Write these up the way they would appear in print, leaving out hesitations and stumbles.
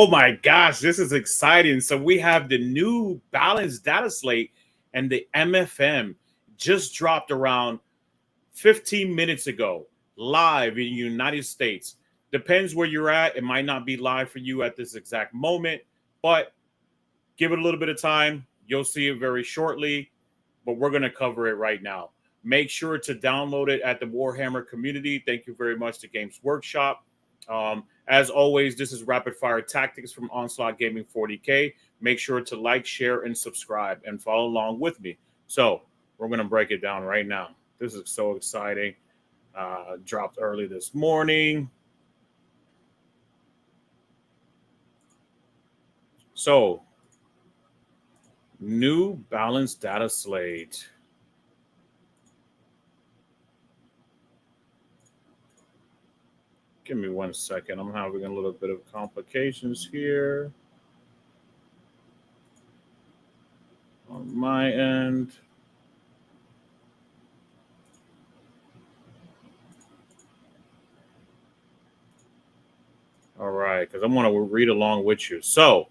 Oh my gosh, this is exciting. So we have the new balanced data slate and the MFM just dropped around 15 minutes ago, live in the United States. Depends where you're at. It might not be live for you at this exact moment, but give it a little bit of time. You'll see it very shortly, but we're going to cover it right now. Make sure to download it at the Warhammer community. Thank you very much to Games Workshop. As always, this is Rapid Fire Tactics from Onslaught Gaming 40K. Make sure to like, share, and subscribe and follow along with me. So we're going to break it down right now. This is so exciting. Dropped early this morning. So, new balanced data slate. Give me 1 second. I'm having a little bit of complications here on my end. All right, because I want to read along with you. So,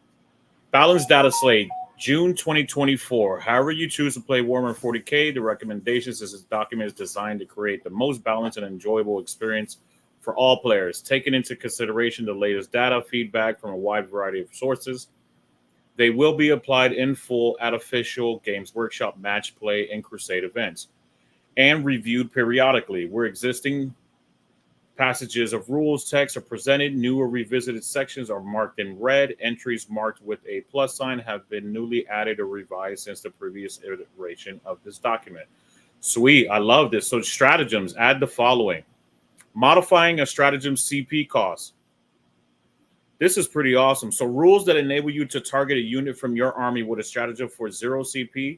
balanced data slate, June 2024. However you choose to play Warhammer 40K, the recommendations is this document is designed to create the most balanced and enjoyable experience for all players, taking into consideration the latest data feedback from a wide variety of sources. They will be applied in full at official Games Workshop match play and Crusade events and reviewed periodically, where existing passages of rules text are presented. New or revisited sections are marked in red. Entries marked with a plus sign have been newly added or revised since the previous iteration of this document. Sweet. I love this. So stratagems, add the following. Modifying a stratagem CP cost. This is pretty awesome. So rules that enable you to target a unit from your army with a stratagem for 0 CP,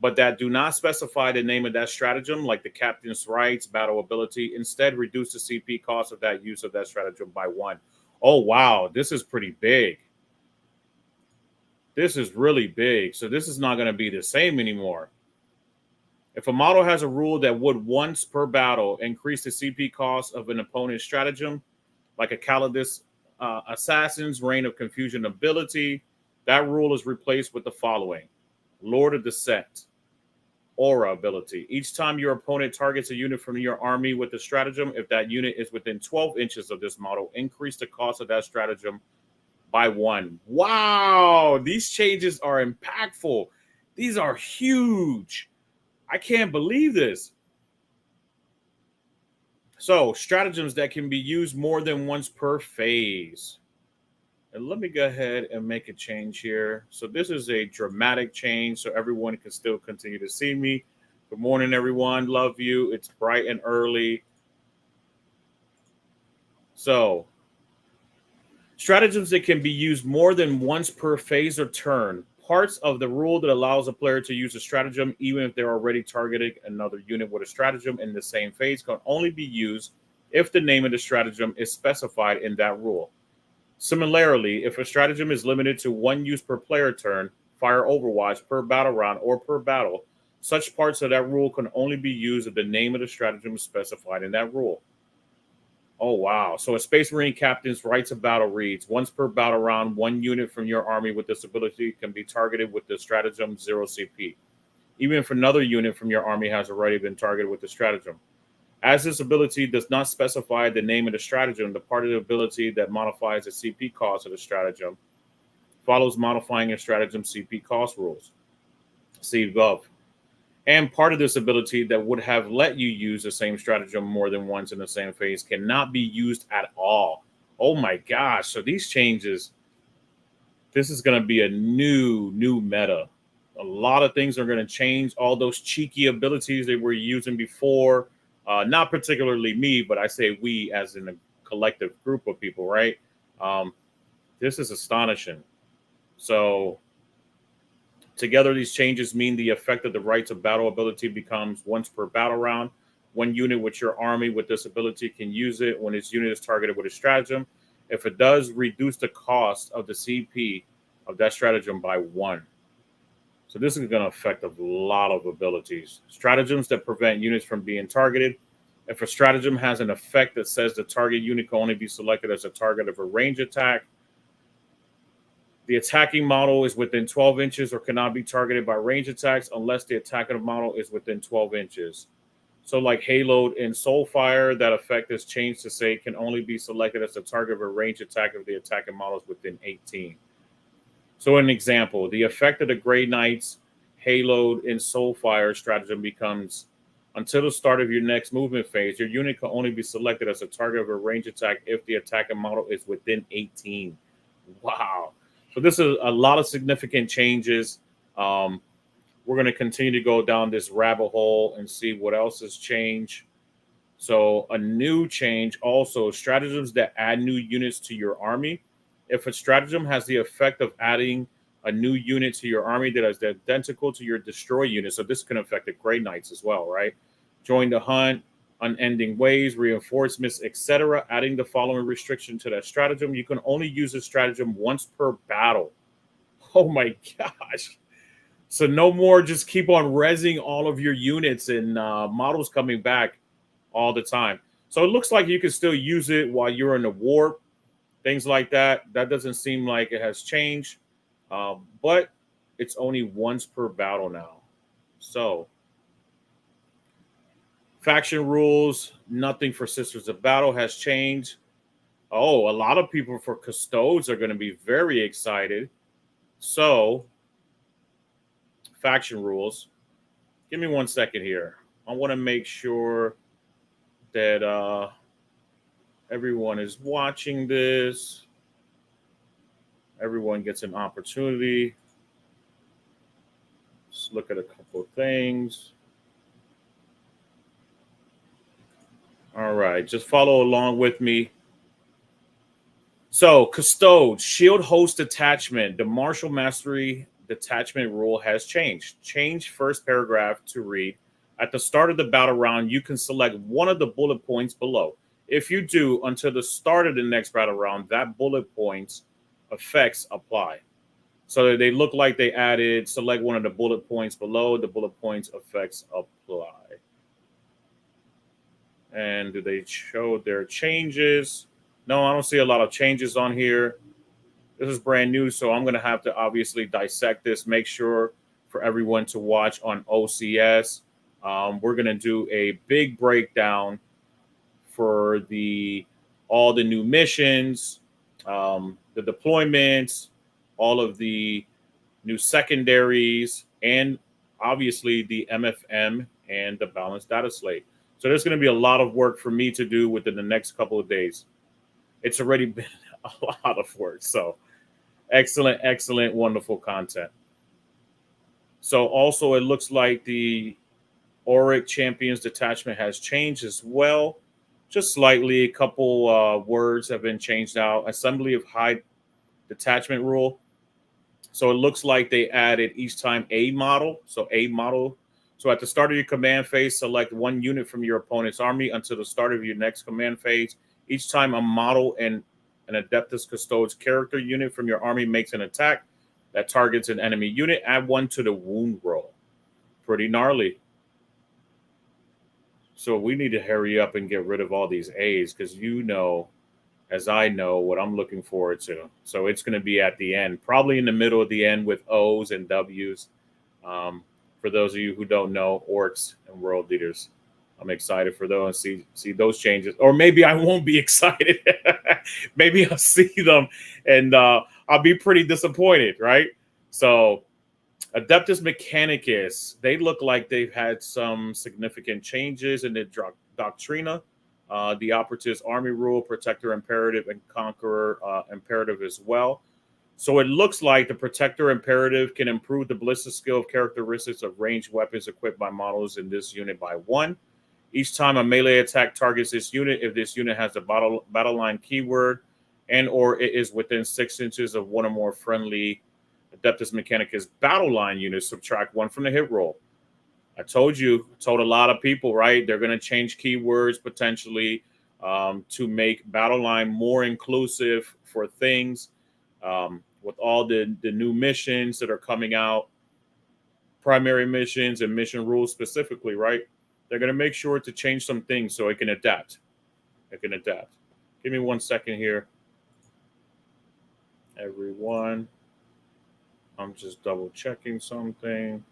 but that do not specify the name of that stratagem, like the captain's rights, battle ability. Instead, reduce the CP cost of that use of that stratagem by 1. Oh, wow. This is pretty big. This is really big. So this is not going to be the same anymore. If a model has a rule that would once per battle increase the CP cost of an opponent's stratagem, like a Calidus Assassin's Reign of Confusion ability, that rule is replaced with the following. Lord of Descent, Aura ability. Each time your opponent targets a unit from your army with a stratagem, if that unit is within 12 inches of this model, increase the cost of that stratagem by 1. Wow, these changes are impactful. These are huge. I can't believe this. So, stratagems that can be used more than once per phase. And let me go ahead and make a change here. So this is a dramatic change so everyone can still continue to see me. Good morning, everyone. Love you. It's bright and early. So stratagems that can be used more than once per phase or turn. Parts of the rule that allows a player to use a stratagem, even if they're already targeting another unit with a stratagem in the same phase, can only be used if the name of the stratagem is specified in that rule. Similarly, if a stratagem is limited to 1 use per player turn, fire overwatch per battle round, or per battle, such parts of that rule can only be used if the name of the stratagem is specified in that rule. Oh, wow. So a Space Marine captain's rights of battle reads, once per battle round, 1 unit from your army with this ability can be targeted with the stratagem 0 CP, even if another unit from your army has already been targeted with the stratagem. As this ability does not specify the name of the stratagem, the part of the ability that modifies the CP cost of the stratagem follows modifying a stratagem CP cost rules. See above. And part of this ability that would have let you use the same stratagem more than once in the same phase cannot be used at all. Oh my gosh. So these changes, this is going to be a new meta. A lot of things are going to change. All those cheeky abilities they were using before, not particularly me, but I say we as in a collective group of people, right? This is astonishing. So together, these changes mean the effect of the rights of battle ability becomes once per battle round. 1 unit with your army with this ability can use it when its unit is targeted with a stratagem. If it does, reduce the cost of the CP of that stratagem by 1. So this is going to affect a lot of abilities. Stratagems that prevent units from being targeted. If a stratagem has an effect that says the target unit can only be selected as a target of a range attack, The attacking model is within 12 inches or cannot be targeted by range attacks unless the attacking model is within 12 inches. So, like Haloed in Soulfire, that effect is changed to say it can only be selected as the target of a range attack if the attacking model is within 18. So, an example, the effect of the Grey Knight's Haloed in Soulfire stratagem becomes until the start of your next movement phase, your unit can only be selected as a target of a range attack if the attacking model is within 18. Wow. So this is a lot of significant changes. We're going to continue to go down this rabbit hole and see what else has changed. So a new change also, stratagems that add new units to your army. If a stratagem has the effect of adding a new unit to your army that is identical to your destroy unit, so this can affect the Grey Knights as well, right? Join the hunt, unending ways, reinforcements, etc. Adding the following restriction to that stratagem. You can only use a stratagem once per battle. Oh my gosh. So no more just keep on rezzing all of your units and models coming back all the time. So it looks like you can still use it while you're in the warp, things like that. That doesn't seem like it has changed. But it's only once per battle now. So, faction rules, nothing for Sisters of Battle has changed. Oh, a lot of people for Custodes are going to be very excited. So, faction rules. Give me 1 second here. I want to make sure that everyone is watching this. Everyone gets an opportunity. Let's look at a couple of things. All right, just follow along with me. So, Custode, Shield Host Detachment, the Martial Mastery Detachment rule has changed. Change first paragraph to read, at the start of the battle round, you can select one of the bullet points below. If you do, until the start of the next battle round, that bullet point's effects apply. So they look like they added, select one of the bullet points below, the bullet points effects apply. And do they show their changes? No, I don't see a lot of changes on here. This is brand new, so I'm going to have to obviously dissect this, make sure for everyone to watch on OCS. We're going to do a big breakdown for all the new missions, the deployments, all of the new secondaries, and obviously the MFM and the balanced data slate. So there's going to be a lot of work for me to do within the next couple of days. It's already been a lot of work. So excellent, excellent, wonderful content. So also it looks like the Auric Champions Detachment has changed as well. Just slightly, a couple words have been changed out. Assembly of High Detachment rule. So it looks like they added each time a model. So a model. So at the start of your command phase, select one unit from your opponent's army until the start of your next command phase. Each time a model and an Adeptus Custodes character unit from your army makes an attack that targets an enemy unit, add one to the wound roll. Pretty gnarly. So we need to hurry up and get rid of all these A's because as I know, what I'm looking forward to. So it's going to be at the end, probably in the middle of the end with O's and W's. For those of you who don't know, orcs and world leaders, I'm excited for those and see those changes. Or maybe I won't be excited. Maybe I'll see them and I'll be pretty disappointed, right? So Adeptus Mechanicus, they look like they've had some significant changes in the Doctrina. The Operative's Army Rule, Protector Imperative, and Conqueror Imperative as well. So it looks like the Protector Imperative can improve the ballistic skill characteristics of ranged weapons equipped by models in this unit by 1. Each time a melee attack targets this unit, if this unit has the battle line keyword and or it is within 6 inches of one or more friendly Adeptus Mechanicus battle line units, subtract 1 from the hit roll. I told a lot of people, right? They're going to change keywords potentially to make battle line more inclusive for things. With all the new missions that are coming out, primary missions and mission rules specifically, right? They're going to make sure to change some things so it can adapt. Give me 1 second here, everyone. I'm just double checking something.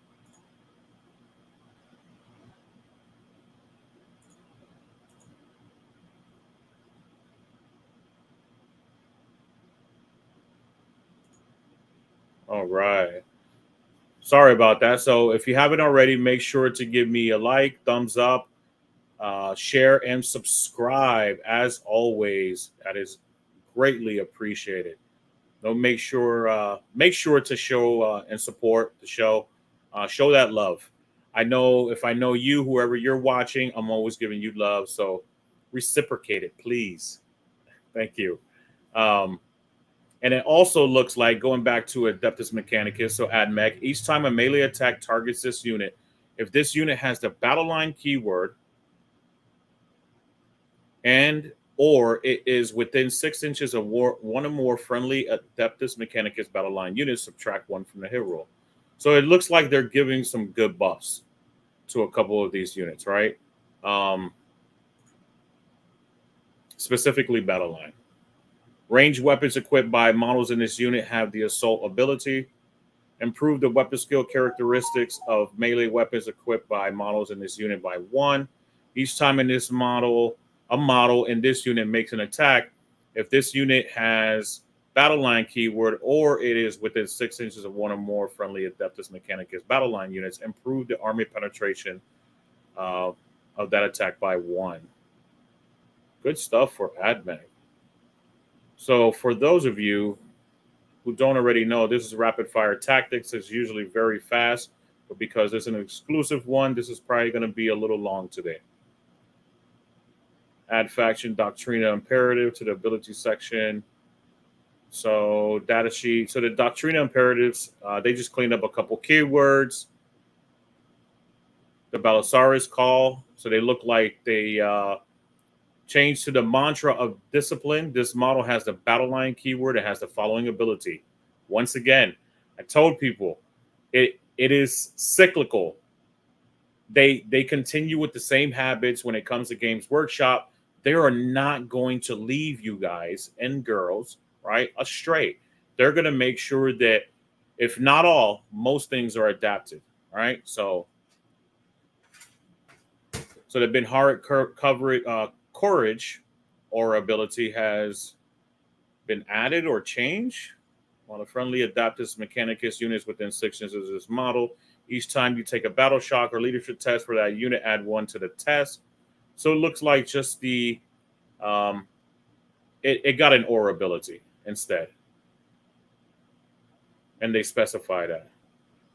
All right. Sorry about that. So if you haven't already, make sure to give me a like, thumbs up, share, and subscribe. As always, that is greatly appreciated. So make sure to show and support the show. Show that love. I know if I know you, whoever you're watching, I'm always giving you love. So reciprocate it, please. Thank you. Um, and it also looks like going back to Adeptus Mechanicus, so add mech. Each time a melee attack targets this unit, if this unit has the battle line keyword and or it is within 6 inches of one or more friendly Adeptus Mechanicus battle line units, subtract one from the hit roll. So it looks like they're giving some good buffs to a couple of these units, right? Specifically battle line. Ranged weapons equipped by models in this unit have the assault ability. Improve the weapon skill characteristics of melee weapons equipped by models in this unit by 1. Each time in this model, a model in this unit makes an attack, if this unit has battle line keyword or it is within 6 inches of one or more friendly Adeptus Mechanicus battle line units, improve the army penetration of that attack by 1. Good stuff for AdMech. So for those of you who don't already know, this is rapid fire tactics. It's usually very fast, but because it's an exclusive one, this is probably going to be a little long today. Add faction Doctrina imperative to the ability section. So data sheet. So the Doctrina imperatives, they just cleaned up a couple keywords. The Balisarius call. So they look like they changed to the mantra of discipline. This model has the battle line keyword. It has the following ability. Once again, I told people it is cyclical. They continue with the same habits when it comes to Games Workshop. They are not going to leave you guys and girls, right, astray. They're going to make sure that, if not all, most things are adapted, right? So the Ben Hart courage or ability has been added or changed. On a friendly Adeptus Mechanicus units within 6 inches of this model, each time you take a battle shock or leadership test for that unit, add 1 to the test. So it looks like just it got an aura ability instead, and they specify that.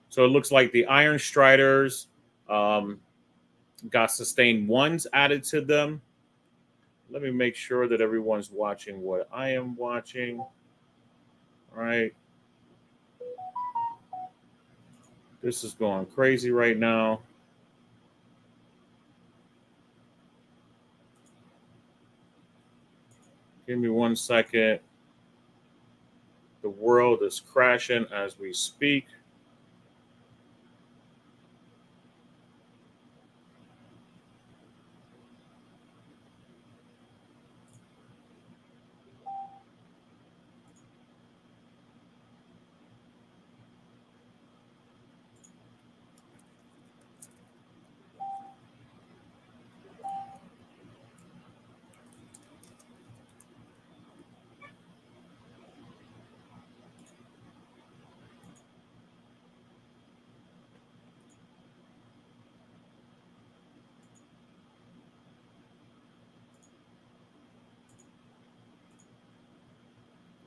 So it looks like the Iron Striders got sustained ones added to them. Let me make sure that everyone's watching what I am watching. All right. This is going crazy right now. Give me 1 second. The world is crashing as we speak.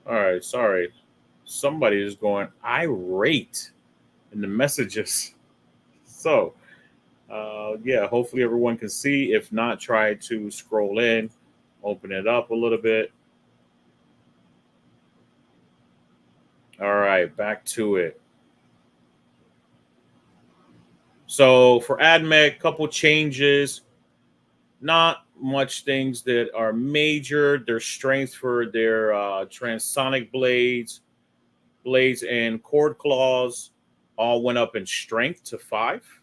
All right, sorry. Somebody is going irate in the messages. So, yeah, hopefully everyone can see. If not, try to scroll in, open it up a little bit. All right, back to it. So for AdMech, couple changes. Not much things that are major. Their strength for their transonic blades and cord claws all went up in strength to 5.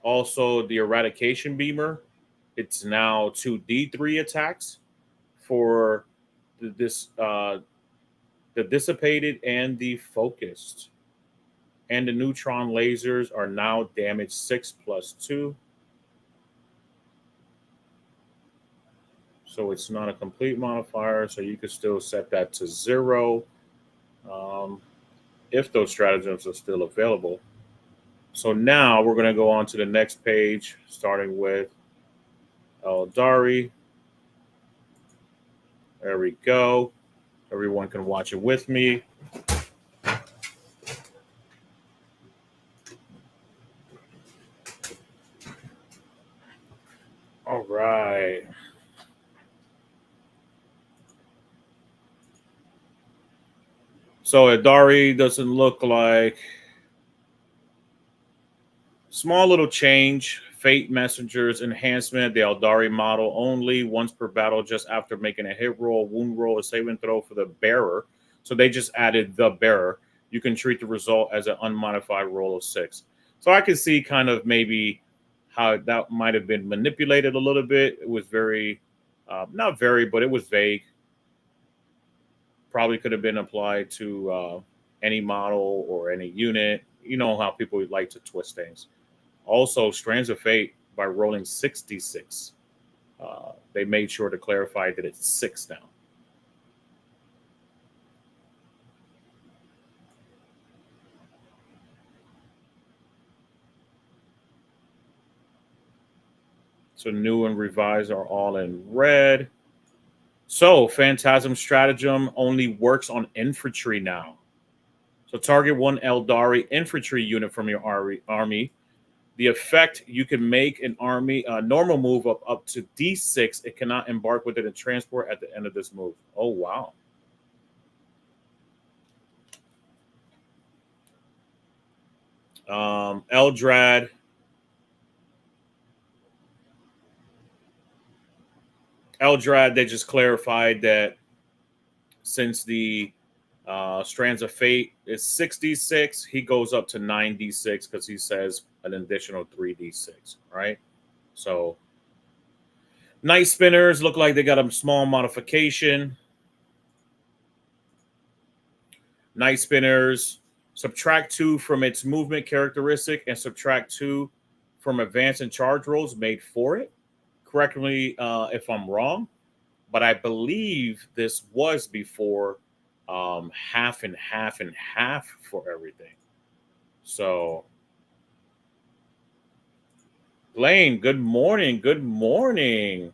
Also, the eradication beamer, it's now 2d3 attacks for the dissipated and the focused. And the neutron lasers are now damage 6+2. So it's not a complete modifier, so you could still set that to 0 if those stratagems are still available. So now we're going to go on to the next page, starting with Eldari. There we go. Everyone can watch it with me. All right. So Eldari doesn't look like small little change. Fate Messengers enhancement. The Eldari model only once per battle, just after making a hit roll, wound roll, a saving throw for the bearer. So they just added the bearer. You can treat the result as an unmodified roll of 6. So I can see kind of maybe how that might have been manipulated a little bit. It was very, not very, but it was vague. Probably could have been applied to any model or any unit. You know how people like to twist things. Also, Strands of Fate, by rolling 66, they made sure to clarify that it's 6 now. So new and revised are all in red. So Phantasm Stratagem only works on infantry now. So target one Eldari infantry unit from your army. The effect, you can make an army normal move up to D6. It cannot embark within a transport at the end of this move. Oh, wow. Eldrad. Eldrad, they just clarified that since the Strands of Fate is 6d6, he goes up to 9d6 because he says an additional 3d6, right? So Night Spinners look like they got a small modification. Night Spinners, subtract 2 from its movement characteristic and subtract 2 from advance and charge rolls made for it. Correct me if I'm wrong, but I believe this was before half and half and half for everything. So, Blaine, good morning. Good morning.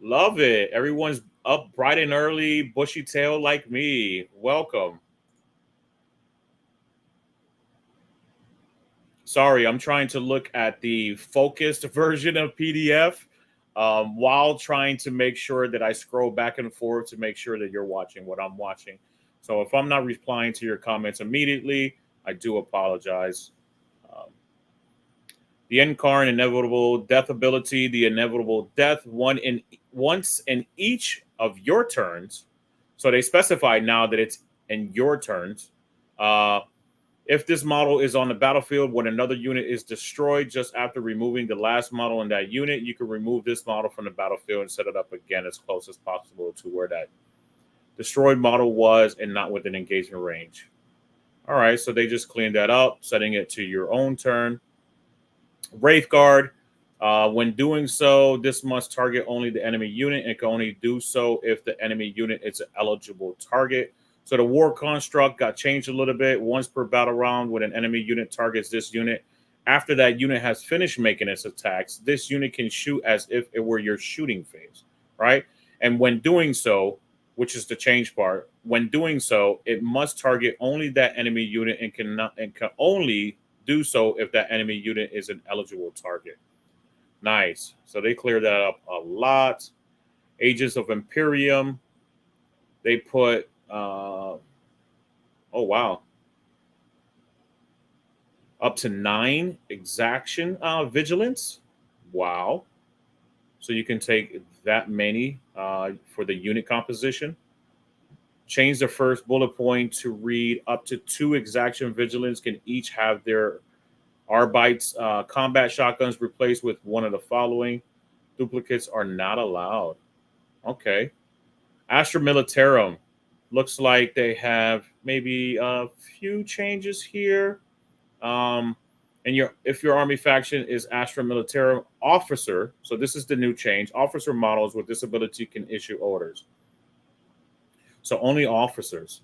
Love it. Everyone's up bright and early, bushy tail like me. Welcome. Sorry, I'm trying to look at the focused version of PDF while trying to make sure that I scroll back and forth to make sure that you're watching what I'm watching. So if I'm not replying to your comments immediately, I do apologize. The Incarn Inevitable Death ability, the Inevitable Death, once in each of your turns. So they specify now that it's in your turns. If this model is on the battlefield when another unit is destroyed just after removing the last model in that unit, you can remove this model from the battlefield and set it up again as close as possible to where that destroyed model was and not within engagement range. All right, so they just cleaned that up, setting it to your own turn. Wraithguard, when doing so, this must target only the enemy unit and can only do so if the enemy unit is an eligible target. So the war construct got changed a little bit. Once per battle round, when an enemy unit targets this unit, after that unit has finished making its attacks, this unit can shoot as if it were your shooting phase, right? And when doing so, which is the change part, when doing so, it must target only that enemy unit and can only do so if that enemy unit is an eligible target. Nice. So they cleared that up a lot. Agents of Imperium, they put oh wow, up to 9 exaction vigilance. Wow. So you can take that many for the unit composition. Change the first bullet point to read up to 2 exaction vigilance can each have their Arbites combat shotguns replaced with one of the following. Duplicates are not allowed. Okay. Astra Militarum. Looks like they have maybe a few changes here. And if your army faction is Astra Militarum officer, so this is the new change. Officer models with this ability can issue orders. So only officers.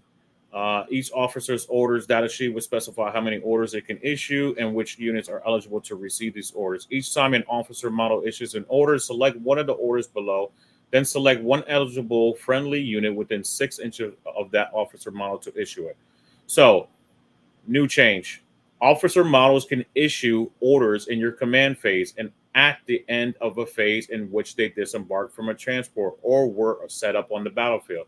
Each officer's orders data sheet will specify how many orders it can issue and which units are eligible to receive these orders. Each time an officer model issues an order, select one of the orders below, then select one eligible friendly unit within 6 inches of that officer model to issue it. So, new change. Officer models can issue orders in your command phase and at the end of a phase in which they disembark from a transport or were set up on the battlefield.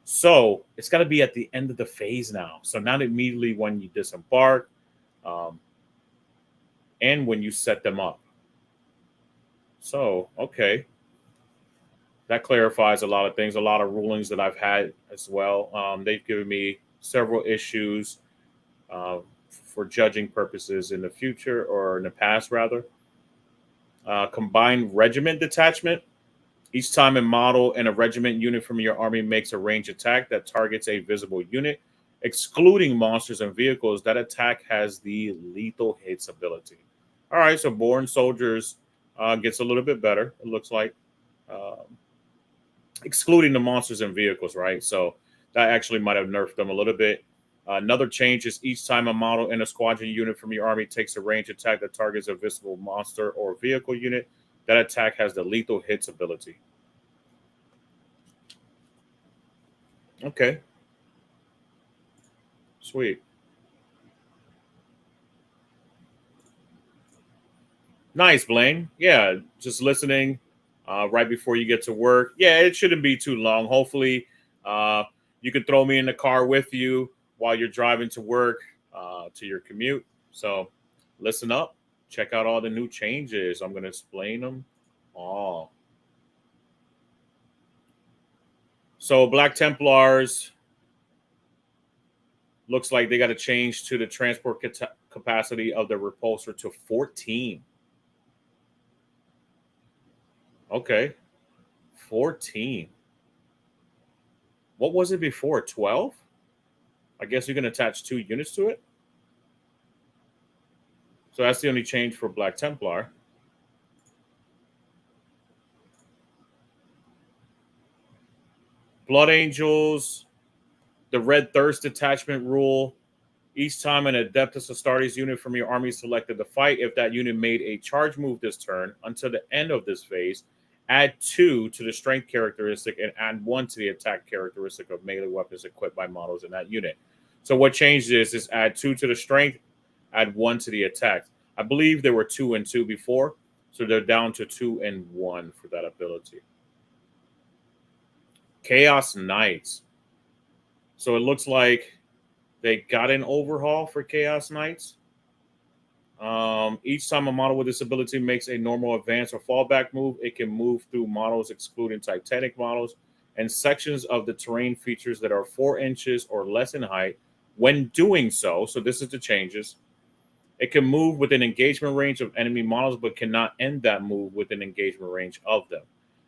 So it's got to be at the end of the phase now. So not immediately when you disembark, and when you set them up. So, okay. That clarifies a lot of things, a lot of rulings that I've had as well. They've given me several issues for judging purposes in the future, or in the past, rather. Combined regiment detachment. Each time a model and a regiment unit from your army makes a range attack that targets a visible unit, excluding monsters and vehicles, that attack has the lethal hits ability. All right, so Born Soldiers gets a little bit better, it looks like. Excluding the monsters and vehicles, right? So that actually might have nerfed them a little bit. Another change is each time a model and a squadron unit from your army takes a range attack that targets a visible monster or vehicle unit, that attack has the lethal hits ability. Okay. Sweet. Nice, Blaine. Yeah, just listening right before you get to work. Yeah, it shouldn't be too long. Hopefully, you can throw me in the car with you while you're driving to work, to your commute. So listen up. Check out all the new changes. I'm going to explain them all. So Black Templars, looks like they got to change to the transport capacity of the repulsor to 14. Okay. 14. What was it before? 12? I guess you can attach 2 units to it. So that's the only change for Black Templar. Blood Angels, the Red Thirst attachment rule. Each time an Adeptus Astartes unit from your army selected to fight, if that unit made a charge move this turn until the end of this phase, add 2 to the strength characteristic and add 1 to the attack characteristic of melee weapons equipped by models in that unit. So what changed is add 2 to the strength, add 1 to the attack. I believe there were 2 and 2 before, so they're down to 2 and 1 for that ability. Chaos Knights. So it looks like they got an overhaul for Chaos Knights. Each time a model with this ability makes a normal advance or fallback move, it can move through models excluding Titanic models and sections of the terrain features that are 4 inches or less in height. When doing so this is the changes, it can move within engagement range of enemy models, but cannot end that move within engagement range of them.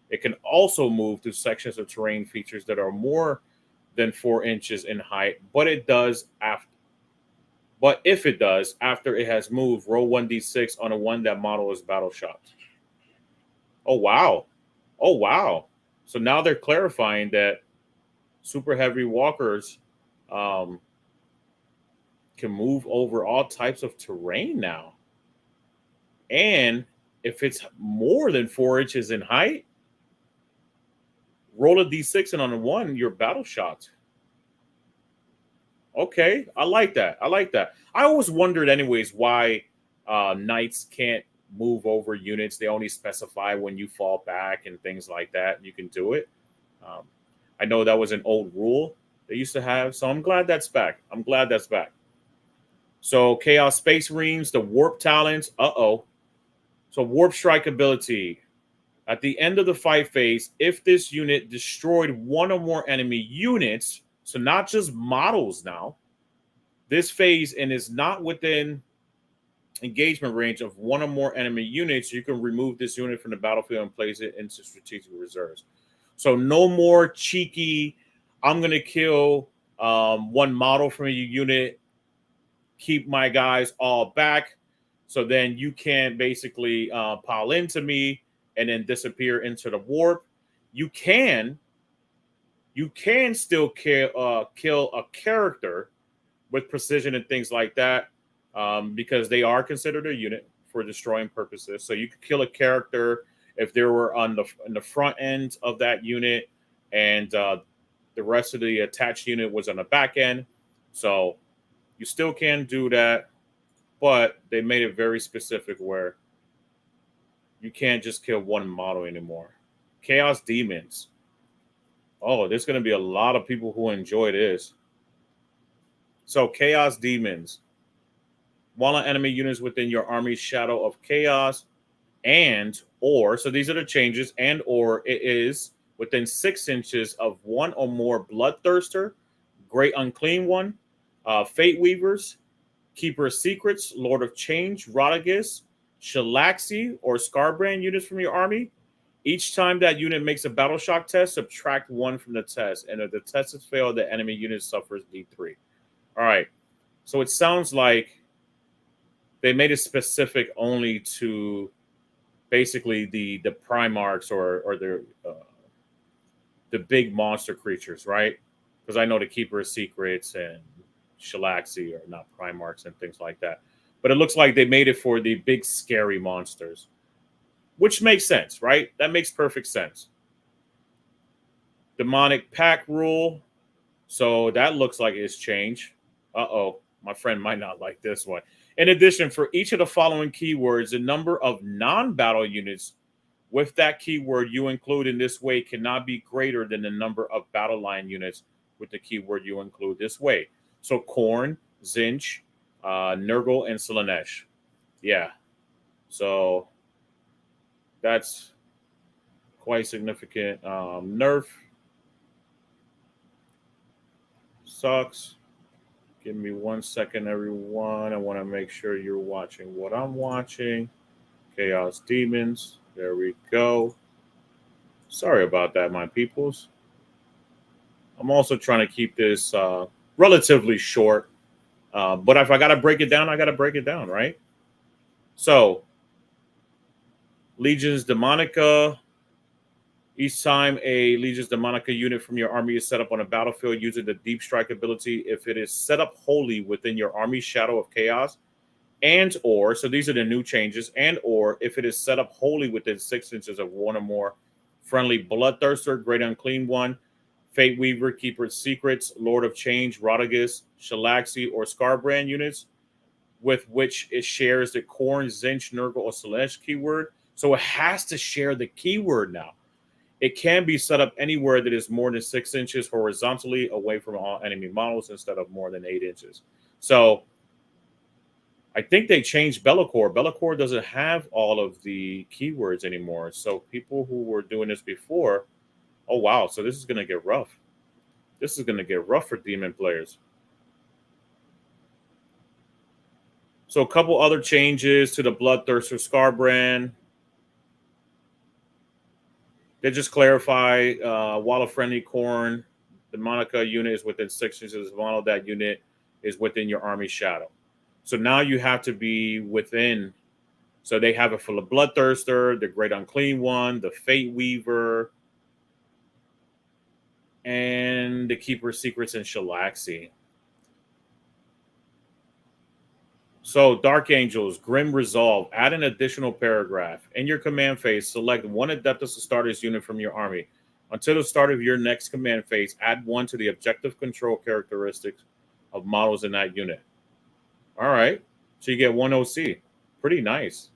It can also move through sections of terrain features that are more than 4 inches in height, but it does after. But if it does, after it has moved, roll 1d6 on a 1 that model is battle shocked. Oh, wow. Oh, wow. So now they're clarifying that super heavy walkers can move over all types of terrain now. And if it's more than 4 inches in height, roll a d6 and on a 1, you're battle shocked. Okay, I like that. I always wondered, anyways, why knights can't move over units. They only specify when you fall back and things like that. You can do it. I know that was an old rule they used to have, so I'm glad that's back. So Chaos Space Marines, the Warp Talents. So Warp Strike ability. At the end of the fight phase, if this unit destroyed one or more enemy units, so not just models now, this phase, and is not within engagement range of one or more enemy units, you can remove this unit from the battlefield and place it into strategic reserves. So no more cheeky, I'm going to kill one model from your unit, keep my guys all back. So then you can basically pile into me and then disappear into the warp. You can still kill a character with precision and things like that, because they are considered a unit for destroying purposes. So you could kill a character if they were on the front end of that unit, and the rest of the attached unit was on the back end. So you still can do that, but they made it very specific where you can't just kill one model anymore. Chaos Demons. Oh, there's going to be a lot of people who enjoy this. So Chaos Demons. While an enemy units within your army's shadow of chaos, and or, so these are the changes, and or it is within 6 inches of one or more Bloodthirster, Great Unclean One, Fate Weavers, Keeper of Secrets, Lord of Change, Rodriguez, Shalaxi, or Scarbrand units from your army. Each time that unit makes a battle shock test, subtract 1 from the test. And if the test is failed, the enemy unit suffers D3. All right. So it sounds like they made it specific only to basically the Primarchs or the big monster creatures, right? Because I know the Keeper of Secrets and Shalaxi are not Primarchs and things like that. But it looks like they made it for the big scary monsters, which makes sense, right? That makes perfect sense. Demonic Pack rule. So that looks like it's changed. Uh-oh, my friend might not like this one. In addition, for each of the following keywords, the number of non-battle units with that keyword you include in this way cannot be greater than the number of battle line units with the keyword you include this way. So Khorne, Tzeentch, Nurgle, and Slaanesh. Yeah. So that's quite significant nerf. Sucks. Give me 1 second, everyone. I want to make sure you're watching what I'm watching. Chaos Demons. There we go. Sorry about that, my peoples. I'm also trying to keep this relatively short. But if I got to break it down, I got to break it down, right? So, Legions Demonica. Each time a Legions Demonica unit from your army is set up on a battlefield using the Deep Strike ability, if it is set up wholly within your army's shadow of chaos, and or, so these are the new changes, and or if it is set up wholly within 6 inches of one or more friendly Bloodthirster, Great Unclean One, Fate Weaver, Keeper of Secrets, Lord of Change, Rodriguez, Shalaxi, or Scarbrand units, with which it shares the Khorne, Tzeentch, Nurgle, or Slaanesh keyword. So it has to share the keyword now. It can be set up anywhere that is more than 6 inches horizontally away from all enemy models instead of more than 8 inches. So I think they changed Be'lakor. Be'lakor doesn't have all of the keywords anymore. So people who were doing this before, oh, wow. So this is going to get rough. This is going to get rough for demon players. So a couple other changes to the Bloodthirster Scarbrand. They just clarify while a friendly Khorne, the Monica unit is within 6 inches of model, that unit is within your army shadow. So now you have to be within. So they have it for the Bloodthirster, the Great Unclean One, the Fate Weaver, and the Keeper of Secrets and Shalaxi. So Dark Angels, Grim Resolve, add an additional paragraph. In your command phase, select one Adeptus Astartes unit from your army. Until the start of your next command phase, add 1 to the objective control characteristics of models in that unit. All right. So you get 1 OC. Pretty nice.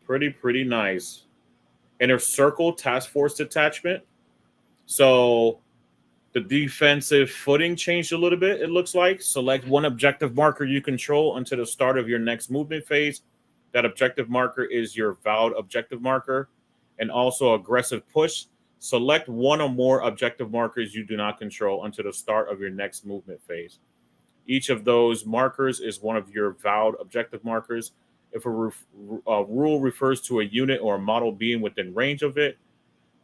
Pretty nice. Inner Circle Task Force Detachment. So the defensive footing changed a little bit, it looks like. Select 1 objective marker you control until the start of your next movement phase. That objective marker is your vowed objective marker. And also aggressive push. Select 1 or more objective markers you do not control until the start of your next movement phase. Each of those markers is one of your vowed objective markers. If a rule refers to a unit or a model being within range of it,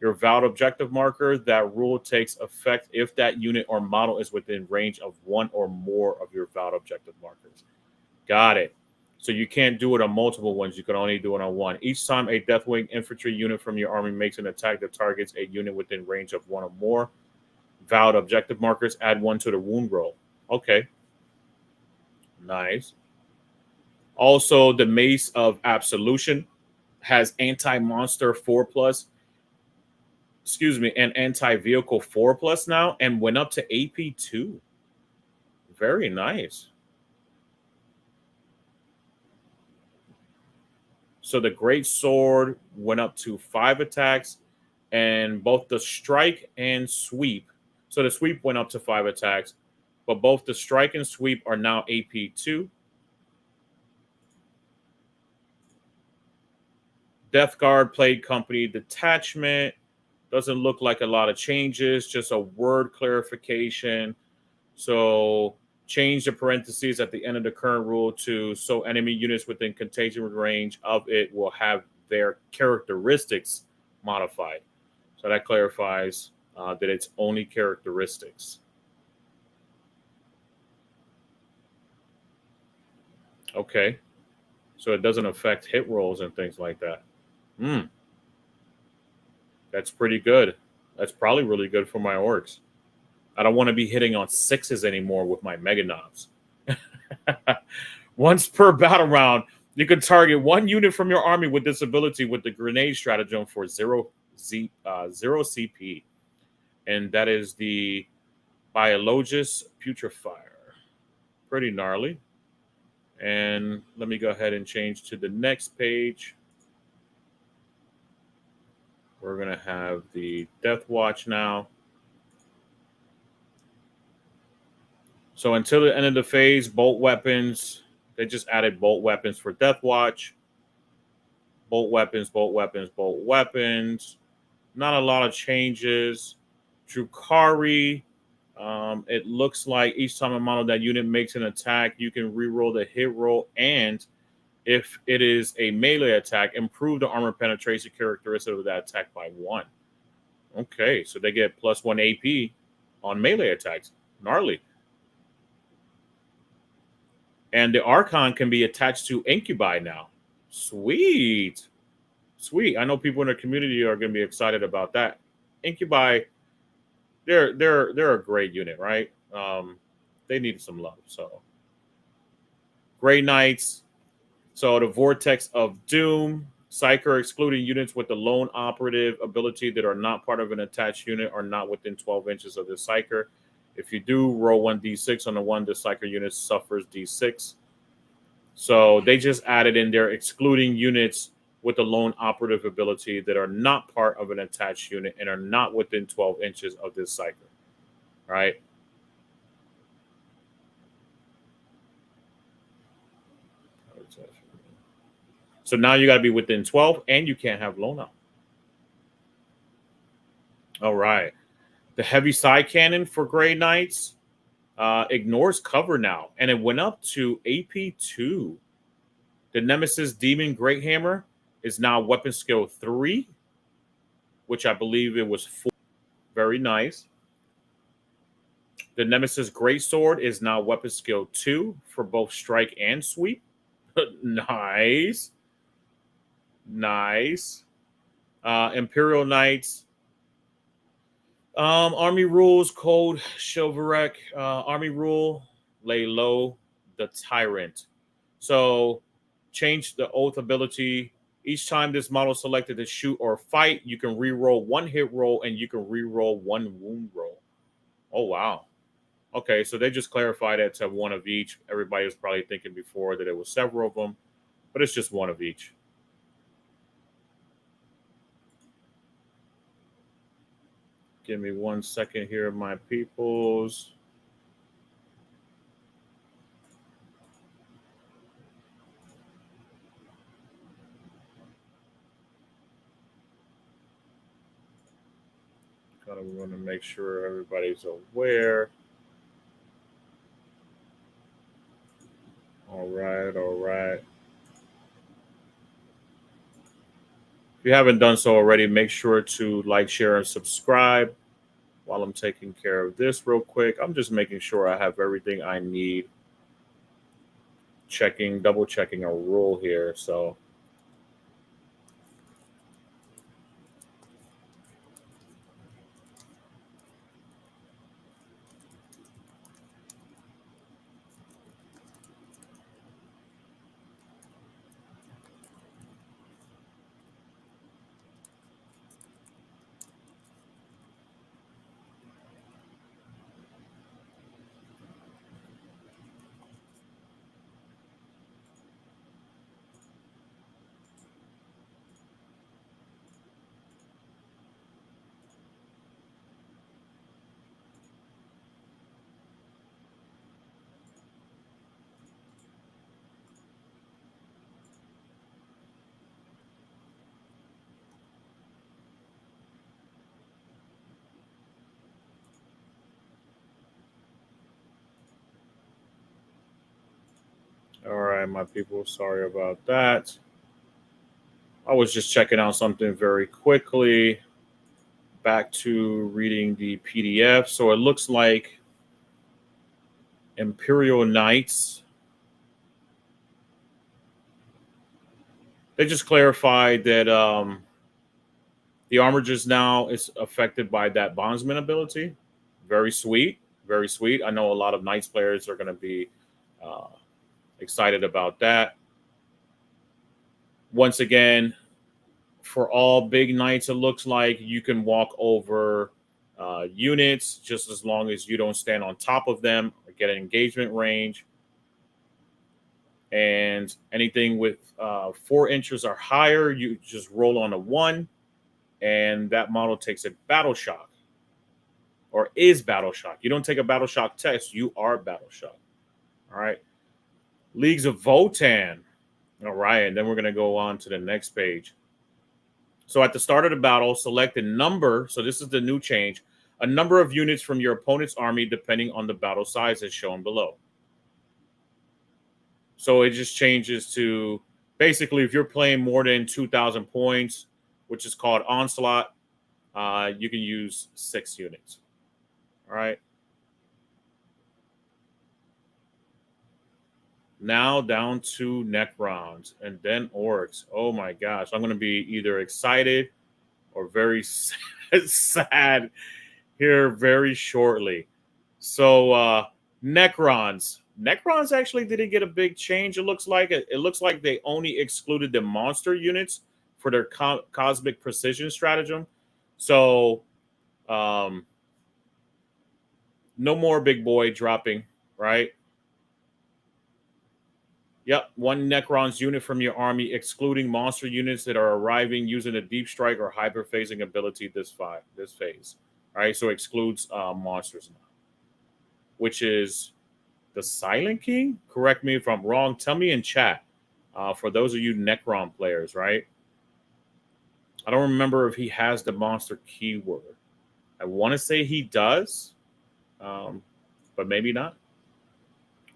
your valid objective marker. That rule takes effect if that unit or model is within range of one or more of your valid objective markers. Got it. So you can't do it on multiple ones. You can only do it on one. Each time a Deathwing infantry unit from your army makes an attack that targets a unit within range of one or more valid objective markers, add one to the wound roll. Okay. Nice. Also, the Mace of Absolution has anti-monster 4+, and anti-vehicle 4+ now, and went up to AP 2. Very nice. So the Great Sword went up to 5 attacks, and both the strike and sweep. So the sweep went up to 5 attacks, but both the strike and sweep are now AP 2. Death Guard Plague Company Detachment. Doesn't look like a lot of changes, just a word clarification. So change the parentheses at the end of the current rule to so enemy units within contagion range of it will have their characteristics modified. So that clarifies that it's only characteristics. Okay. So it doesn't affect hit rolls and things like that. That's pretty good. That's probably really good for my orcs. I don't want to be hitting on 6s anymore with my Mega Knobs. Once per battle round, you can target one unit from your army with this ability with the grenade stratagem for 0 CP. And that is the Biologus Putrefier. Pretty gnarly. And let me go ahead and change to the next page. We're going to have the Death Watch now. So until the end of the phase, bolt weapons, they just added bolt weapons for Death Watch. Bolt weapons, bolt weapons, bolt weapons. Not a lot of changes. Drukari, it looks like each time a model that unit makes an attack, you can reroll the hit roll, and if it is a melee attack, improve the armor penetration characteristic of that attack by 1. Okay, so they get +1 AP on melee attacks. Gnarly. And the Archon can be attached to Incubi now. Sweet. Sweet. I know people in the community are going to be excited about that. Incubi, they're a great unit, right? They need some love. So Grey Knights. So the Vortex of Doom, Psyker excluding units with the lone operative ability that are not part of an attached unit or not within 12 inches of the Psyker. If you do, roll 1d6 on the one, the Psyker unit suffers d6. So they just added in there excluding units with the lone operative ability that are not part of an attached unit and are not within 12 inches of this Psyker. Right? So now you got to be within 12 and you can't have lone out. All right. The heavy side cannon for Grey Knights ignores cover now, and it went up to AP 2. The Nemesis Demon Great Hammer is now weapon skill 3, which I believe it was 4. Very nice. The Nemesis Great Sword is now weapon skill 2 for both strike and sweep. Nice. Nice. Imperial Knights. Army rules, code, chivalric. Army rule, lay low, the tyrant. So change the oath ability. Each time this model is selected to shoot or fight, you can re-roll 1 hit roll and you can re-roll 1 wound roll. Oh, wow. Okay, so they just clarified it to 1 of each. Everybody was probably thinking before that it was several of them, but it's just 1 of each. Give me 1 second here, my peoples. Kind of want to make sure everybody's aware. All right, all right. If you haven't done so already, make sure to like, share, and subscribe. While I'm taking care of this real quick, I'm just making sure I have everything I need. Double checking a rule here. So all right, my people, sorry about that. I was just checking out something very quickly. Back to reading the PDF. So it looks like Imperial Knights. They just clarified that the armor just now is affected by that bondsman ability. Very sweet, very sweet. I know a lot of Knights players are going to be uh, excited about that. Once again, for all big Knights, it looks like you can walk over units just as long as you don't stand on top of them or get an engagement range. And anything with 4 inches or higher, you just roll on a 1, and that model takes a battle shock or is battle shock. You don't take a battle shock test, you are battle shock. All right. Leagues of Votan. All right. And then we're going to go on to the next page. So at the start of the battle, select a number. So this is the new change. A number of units from your opponent's army, depending on the battle size, as shown below. So it just changes to basically if you're playing more than 2,000 points, which is called Onslaught, you can use 6 units. All right. Now down to Necrons and then Orcs. Oh my gosh. I'm going to be either excited or very sad here very shortly. So Necrons. Necrons actually didn't get a big change. It looks like they only excluded the monster units for their cosmic precision stratagem. So no more big boy dropping, right? Yep, 1 Necron's unit from your army, excluding monster units that are arriving using a deep strike or hyper phasing ability this phase. All right, so excludes monsters now, which is the Silent King. Correct me if I'm wrong. Tell me in chat. For those of you Necron players, right? I don't remember if he has the monster keyword. I want to say he does, but maybe not.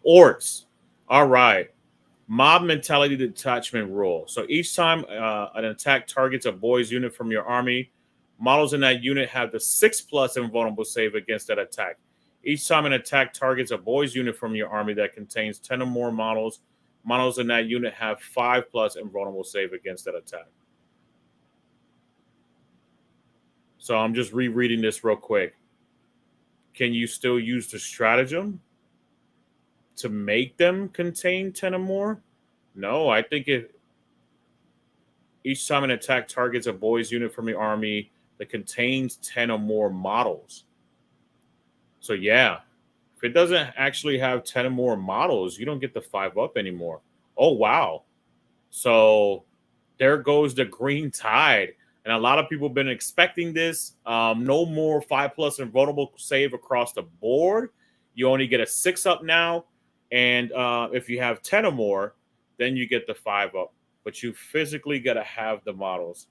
Orcs. All right. Mob mentality detachment rule. So each time an attack targets a boys unit from your army, models in that unit have the 6+ invulnerable save against that attack. Each time an attack targets a boys unit from your army that contains 10 or more models, models in that unit have 5+ invulnerable save against that attack. So I'm just rereading this real quick. Can you still use the stratagem to make them contain 10 or more? No, I think each time an attack targets a boys unit from your army that contains 10 or more models. So yeah, if it doesn't actually have 10 or more models, you don't get the 5+ anymore. Oh, wow. So there goes the green tide. And a lot of people have been expecting this. No more 5+ invulnerable save across the board. You only get a 6+ now. And if you have 10 or more, then you get the 5+. But you physically got to have the models.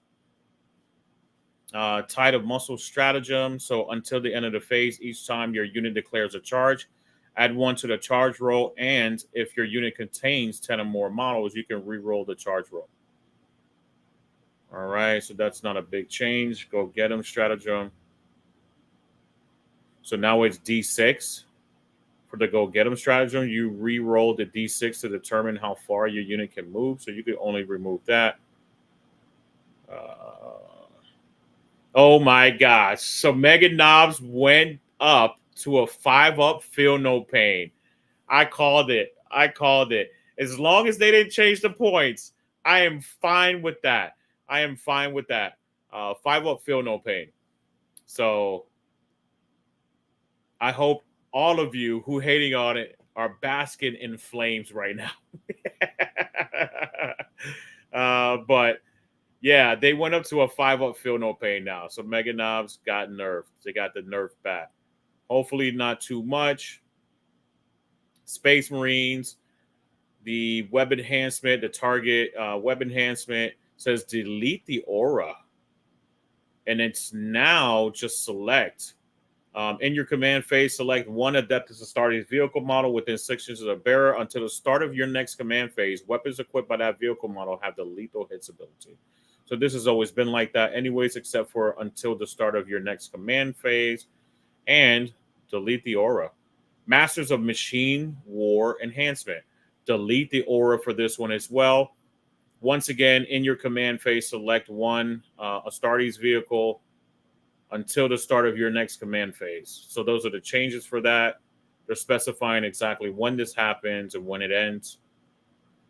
Tide of Muscle stratagem. So until the end of the phase, each time your unit declares a charge, add 1 to the charge roll. And if your unit contains 10 or more models, you can re-roll the charge roll. All right, so that's not a big change. Go get them stratagem. So now it's D6 for the go get them stratagem. You re-roll the D6 to determine how far your unit can move. So you could only remove that. Oh my gosh. So Mega Knobs went up to a 5-up, feel no pain. I called it. As long as they didn't change the points, I am fine with that. 5-up, feel no pain. So I hope all of you who hating on it are basking in flames right now. But yeah, they went up to a 5-up, feel no pain now. So Mega Knobs got nerfed. They got the nerf back. Hopefully not too much. Space Marines, the web enhancement, the target web enhancement says delete the aura. And it's now just select. In your command phase, select one Adeptus Astartes vehicle model within 6 inches of the bearer. Until the start of your next command phase, weapons equipped by that vehicle model have the lethal hits ability. So this has always been like that anyways, except for until the start of your next command phase. And delete the aura. Masters of Machine War Enhancement. Delete the aura for this one as well. Once again, in your command phase, select one Astartes vehicle until the start of your next command phase. So those are the changes for that. They're specifying exactly when this happens and when it ends.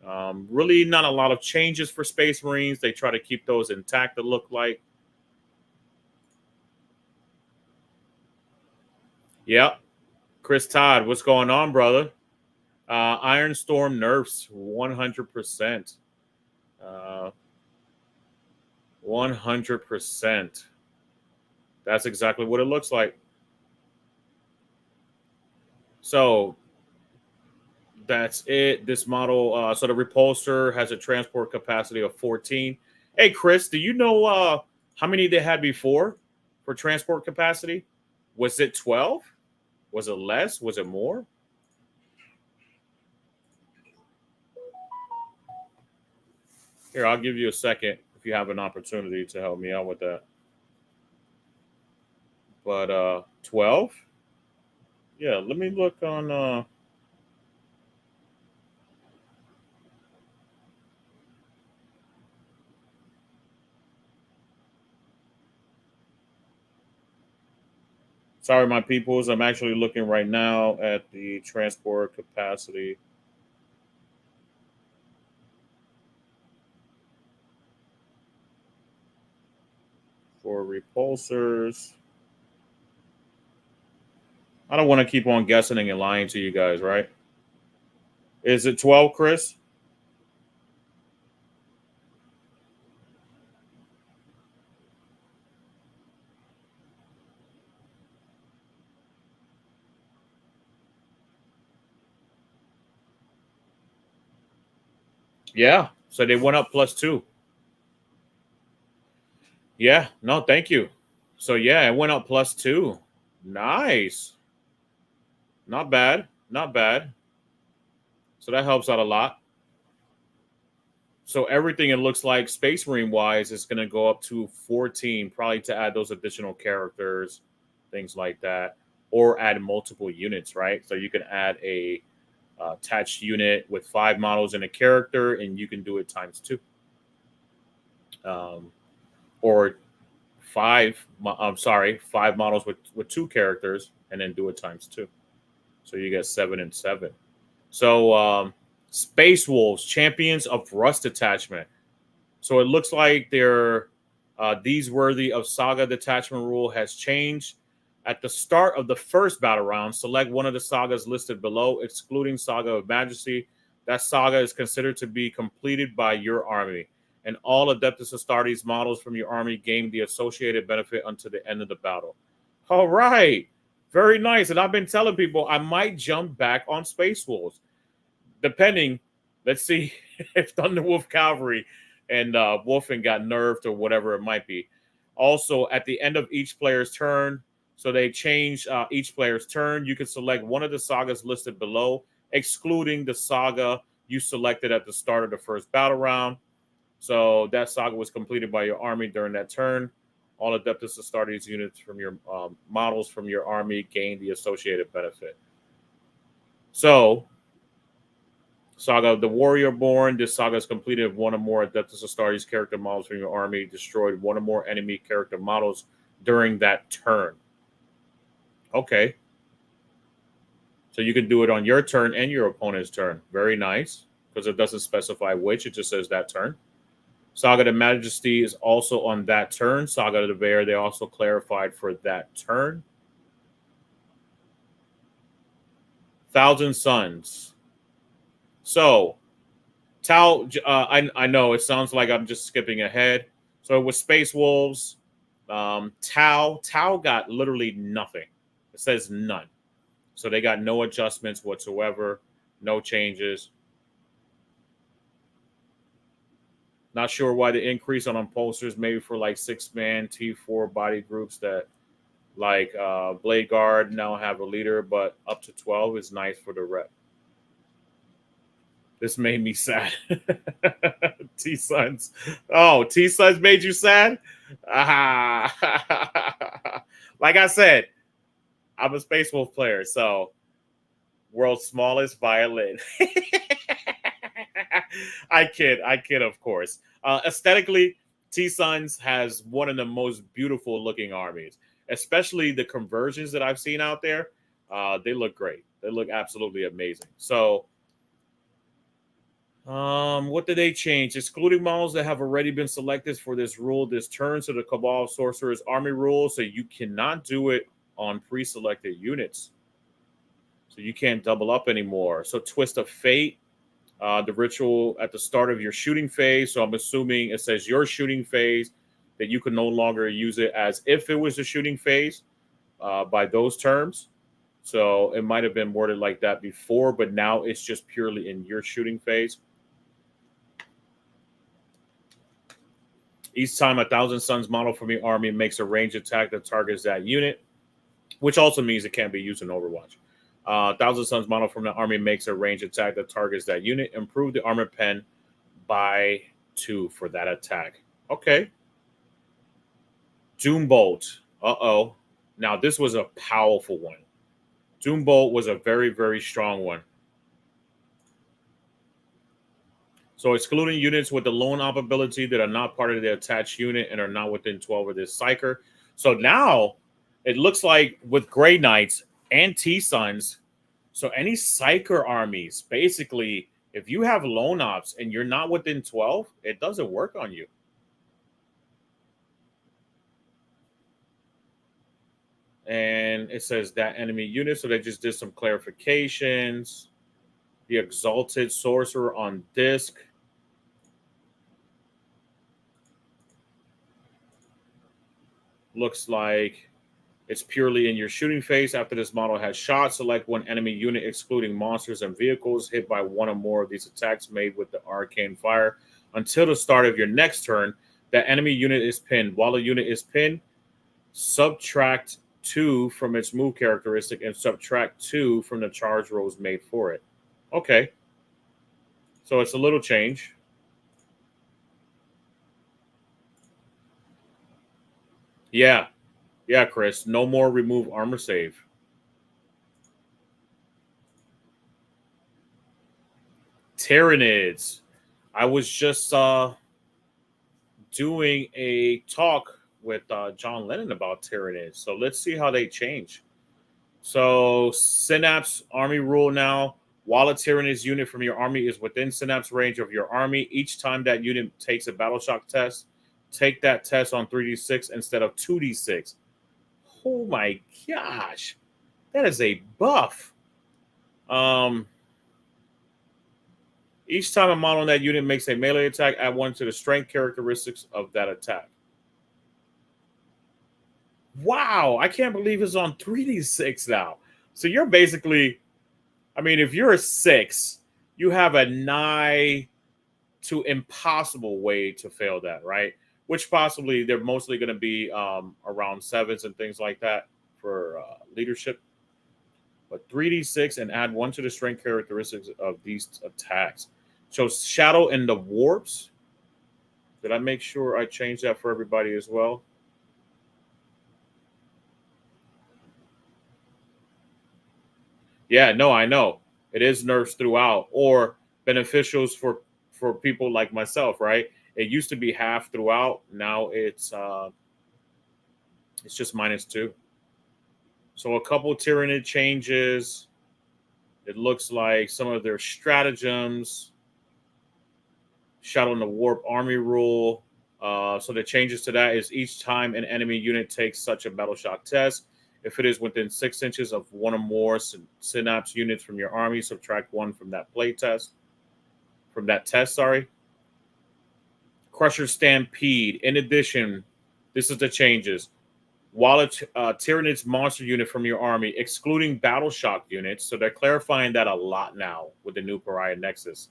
Really not a lot of changes for Space Marines. They try to keep those intact, it look like. Yep. Chris Todd, what's going on, brother? Iron Storm nerfs 100%. 100%. That's exactly what it looks like. So that's it. This model, so the repulsor has a transport capacity of 14. Hey, Chris, do you know how many they had before for transport capacity? Was it 12? Was it less? Was it more? Here, I'll give you a second if you have an opportunity to help me out with that. But 12? Yeah, let me look on sorry, my peoples. I'm actually looking right now at the transport capacity. For repulsors. I don't want to keep on guessing and lying to you guys, right? Is it 12, Chris? Yeah. So they went up +2. Yeah. No, thank you. So yeah, it went up +2. Nice. Not bad. Not bad. So that helps out a lot. So everything it looks like Space Marine wise is going to go up to 14, probably to add those additional characters, things like that, or add multiple units, right? So you can add a attached unit with 5 models in a character, and you can do it ×2, or 5. I'm sorry, 5 models with 2 characters, and then do it ×2. So you get 7 and 7. So Space Wolves, Champions of Rust Detachment. So it looks like they're these worthy of Saga detachment rule has changed. At the start of the first battle round, select one of the sagas listed below, excluding Saga of Majesty. That saga is considered to be completed by your army, and all Adeptus Astartes models from your army gain the associated benefit until the end of the battle. All right. Very nice. And I've been telling people I might jump back on Space Wolves, depending. Let's see if Thunderwolf Cavalry and Wolfen got nerfed or whatever it might be. Also, at the end of each player's turn, so they change each player's turn, you can select one of the sagas listed below, excluding the saga you selected at the start of the first battle round. So that saga was completed by your army during that turn. All Adeptus Astartes units from your models from your army gain the associated benefit. So, Saga of the Warrior Born. This saga is completed if one or more Adeptus Astartes character models from your army destroyed one or more enemy character models during that turn. Okay. So you can do it on your turn and your opponent's turn. Very nice, because it doesn't specify which. It just says that turn. Saga of the Majesty is also on that turn. Saga of the Bear, they also clarified for that turn. Thousand Suns. So, Tau, I know it sounds like I'm just skipping ahead. So it was Space Wolves. Tau got literally nothing. It says none. So they got no adjustments whatsoever, no changes. Not sure why the increase on impulsors, maybe for like 6-man T4 body groups that like Blade Guard now have a leader, but up to 12 is nice for the rep. This made me sad. T-Suns. Oh, T-Suns made you sad? Like I said, I'm a Space Wolf player, so world's smallest violin. I kid, of course. Aesthetically, T-Suns has one of the most beautiful looking armies, especially the conversions that I've seen out there. They look great. They look absolutely amazing. So, what did they change? Excluding models that have already been selected for this rule this turn. So the Cabal Sorcerer's army rule. So you cannot do it on pre-selected units. So you can't double up anymore. So Twist of Fate, the ritual at the start of your shooting phase. So I'm assuming it says your shooting phase, that you can no longer use it as if it was a shooting phase by those terms. So it might have been worded like that before, but now it's just purely in your shooting phase. Each time a Thousand Suns model from your army makes a ranged attack that targets that unit, which also means it can't be used in Overwatch. Thousand Suns model from the army makes a ranged attack that targets that unit. Improve the armor pen by 2 for that attack. Okay. Doombolt. Uh-oh. Now, this was a powerful one. Doombolt was a very, very strong one. So excluding units with the lone op ability that are not part of the attached unit and are not within 12 of this Psyker. So now it looks like with Grey Knights and T-Suns, so any Psyker armies, basically, if you have lone ops and you're not within 12, it doesn't work on you. And it says that enemy unit, so they just did some clarifications. The Exalted Sorcerer on disc. Looks like it's purely in your shooting phase. After this model has shot, select one enemy unit excluding monsters and vehicles hit by one or more of these attacks made with the arcane fire. Until the start of your next turn, that enemy unit is pinned. While a unit is pinned, subtract 2 from its move characteristic and subtract 2 from the charge rolls made for it. Okay. So it's a little change. Yeah. Yeah, Chris. No more remove armor save. Tyranids. I was just doing a talk with John Lennon about Tyranids. So let's see how they change. So Synapse army rule now. While a Tyranids unit from your army is within Synapse range of your army, each time that unit takes a battle shock test, take that test on 3d6 instead of 2d6. Oh my gosh. That is a buff. Each time a model in that unit makes a melee attack, add 1 to the strength characteristics of that attack. Wow, I can't believe it's on 3d6 now. So you're basically, I mean, if you're a 6, you have a nigh to impossible way to fail that, right? Which possibly they're mostly going to be around 7s and things like that for leadership. But 3d6 and add 1 to the strength characteristics of these attacks. So Shadow and the Warps. Did I make sure I changed that for everybody as well? Yeah, no, I know. It is nerfs throughout or beneficials for people like myself, right? It used to be half throughout. Now it's just -2. So a couple Tyranid changes. It looks like some of their stratagems, Shadow in the Warp army rule. So the changes to that is each time an enemy unit takes such a battle shock test, if it is within 6 inches of one or more synapse units from your army, subtract 1 from that play test. From that test, sorry. Crusher Stampede. In addition, this is the changes. While a Tyranid's monster unit from your army, excluding battle shock units, so they're clarifying that a lot now with the new Pariah Nexus,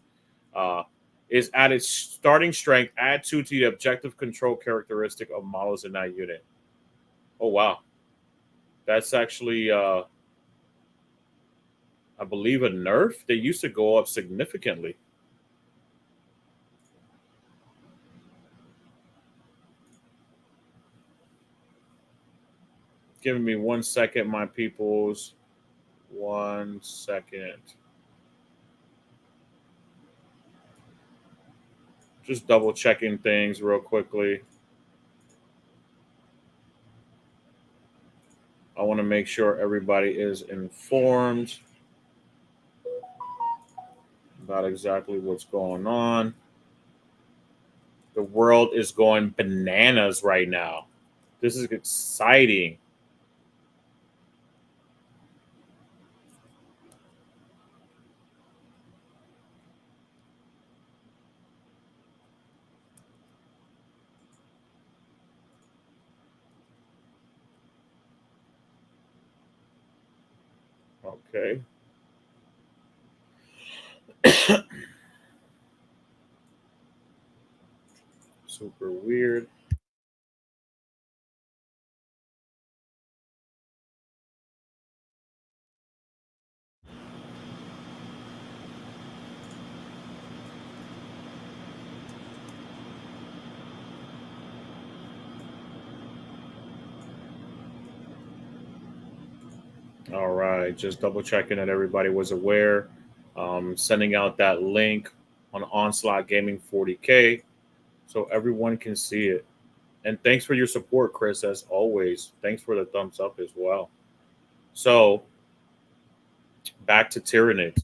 is at its starting strength, add 2 to the objective control characteristic of models in that unit. Oh, wow. That's actually, I believe, a nerf. They used to go up significantly. Giving me 1 second, my peoples. 1 second. Just double checking things real quickly. I want to make sure everybody is informed about exactly what's going on. The world is going bananas right now. This is exciting. Okay. Super weird. All right. Just double checking that everybody was aware. Sending out that link on Onslaught Gaming 40K so everyone can see it. And thanks for your support, Chris, as always. Thanks for the thumbs up as well. So, back to Tyranids.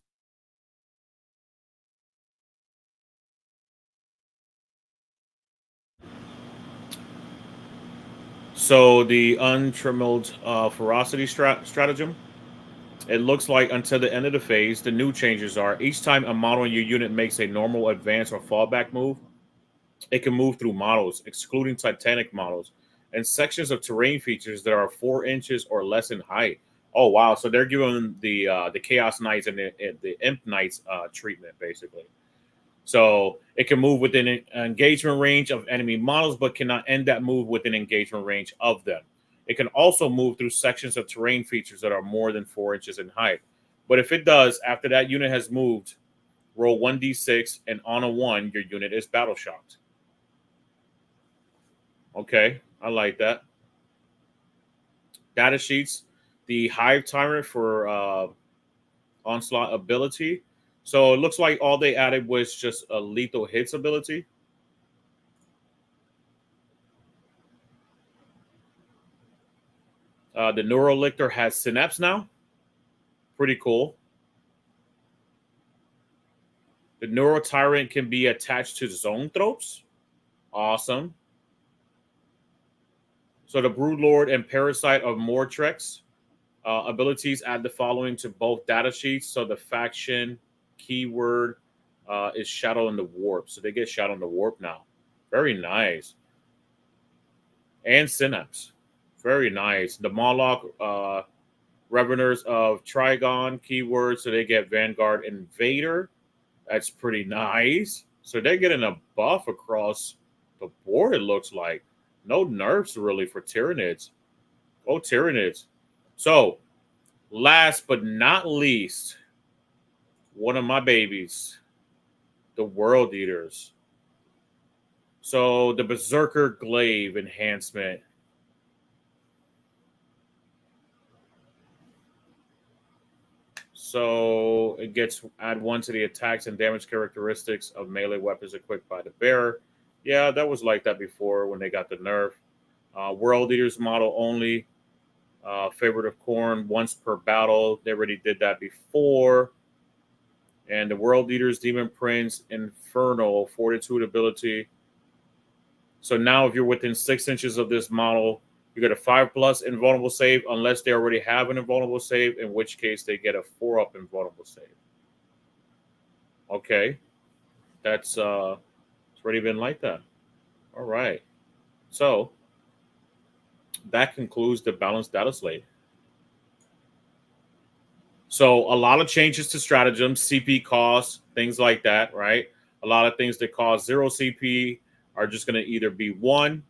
So, the untrimmed ferocity stratagem. It looks like until the end of the phase, the new changes are each time a model in your unit makes a normal advance or fallback move, it can move through models, excluding Titanic models, and sections of terrain features that are 4 inches or less in height. Oh wow! So they're giving the Chaos Knights and the Imp Knights treatment basically. So it can move within an engagement range of enemy models, but cannot end that move within engagement range of them. It can also move through sections of terrain features that are more than 4 inches in height. But if it does, after that unit has moved, roll 1d6, and on a 1, your unit is battle shocked. Okay, I like that. Data sheets, the Hive Tyrant for Onslaught ability. So it looks like all they added was just a lethal hits ability. The Neurolictor has Synapse now. Pretty cool. The Neuro Tyrant can be attached to Zoanthropes. Awesome. So the Broodlord and Parasite of Mortrex abilities add the following to both data sheets. So the faction keyword is Shadow in the Warp. So they get Shadow in the Warp now. Very nice. And Synapse. Very nice. The Moloch Reveners of Trigon keyword. So they get Vanguard Invader. That's pretty nice. So they're getting a buff across the board, it looks like. No nerfs really for Tyranids. Oh, Tyranids. So, last but not least, one of my babies, the World Eaters. So the Berserker Glaive enhancement. So it gets add 1 to the attacks and damage characteristics of melee weapons equipped by the bearer. Yeah, that was like that before when they got the nerf. World Eaters model only. Favorite of Corn once per battle. They already did that before. And the World Eaters Demon Prince Infernal Fortitude ability. So now if you're within 6 inches of this model, you get a 5+ invulnerable save unless they already have an invulnerable save, in which case they get a 4+ invulnerable save. Okay. That's it's already been like that. All right. So that concludes the balanced data slate. So a lot of changes to stratagems, CP costs, things like that, right? A lot of things that cause 0 CP are just going to either be 1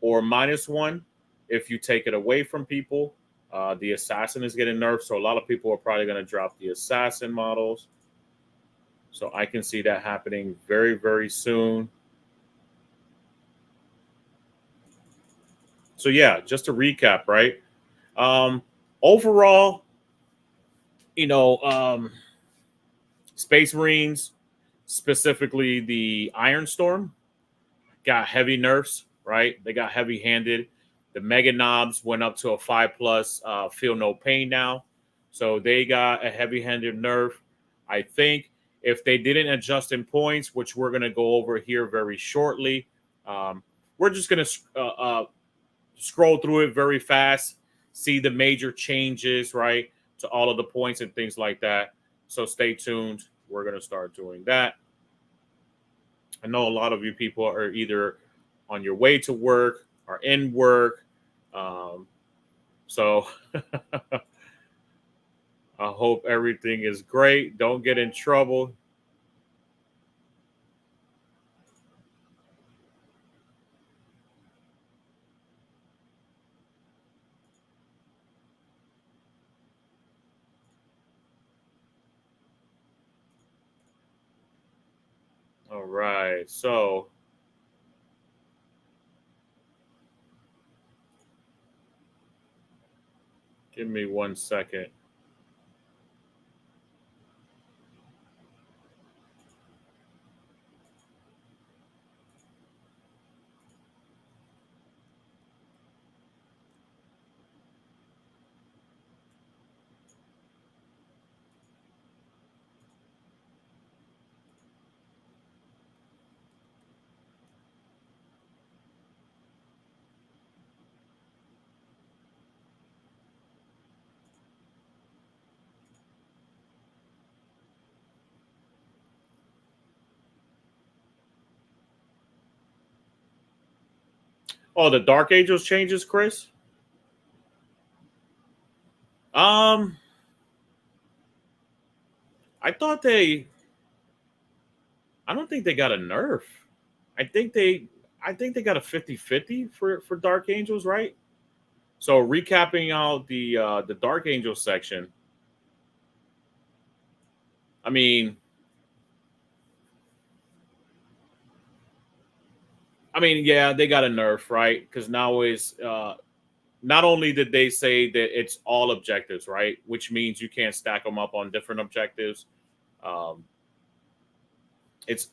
or -1 if you take it away from people. The assassin is getting nerfed, so a lot of people are probably going to drop the assassin models. So I can see that happening very, very soon. So yeah, just to recap, right? Overall, Space Marines, specifically the Iron Storm, got heavy nerfs, right? They got heavy handed. The Mega Knobs went up to a 5+, feel no pain now. So they got a heavy handed nerf. I think if they didn't adjust in points, which we're going to go over here very shortly, we're just going to scroll through it very fast, see the major changes, right, to all of the points and things like that. So stay tuned. We're going to start doing that. I know a lot of you people are either on your way to work or in work. So I hope everything is great. Don't get in trouble. All right. So give me 1 second. Oh, the Dark Angels changes, Chris? Um, I thought I don't think they got a nerf. I think they got a 50-50 for Dark Angels, right? So recapping out the Dark Angel section. I mean, yeah, they got a nerf, right? Because now is not only did they say that it's all objectives, right? Which means you can't stack them up on different objectives. Um, it's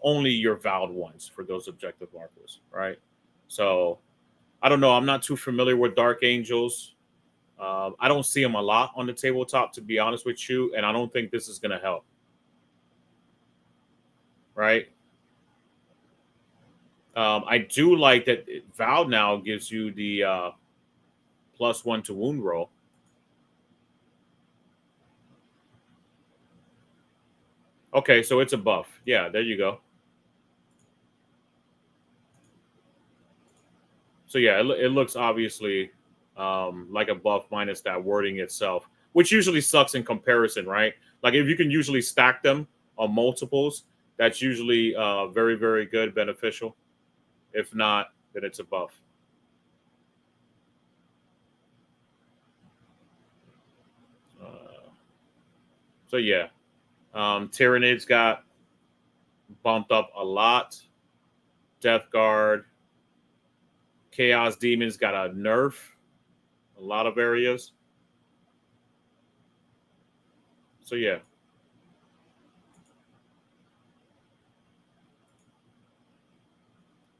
only your vowed ones for those objective markers, right? So I don't know. I'm not too familiar with Dark Angels. I don't see them a lot on the tabletop, to be honest with you, and I don't think this is going to help, right? I do like that Vow now gives you the +1 to wound roll. Okay, so it's a buff. Yeah, there you go. So yeah, it looks obviously like a buff minus that wording itself, which usually sucks in comparison, right? Like if you can usually stack them on multiples, that's usually very, very good, beneficial. If not, then it's a buff. Uh, so yeah, Tyranids got bumped up a lot. Death Guard. Chaos Demons got a nerf. A lot of areas. So, yeah.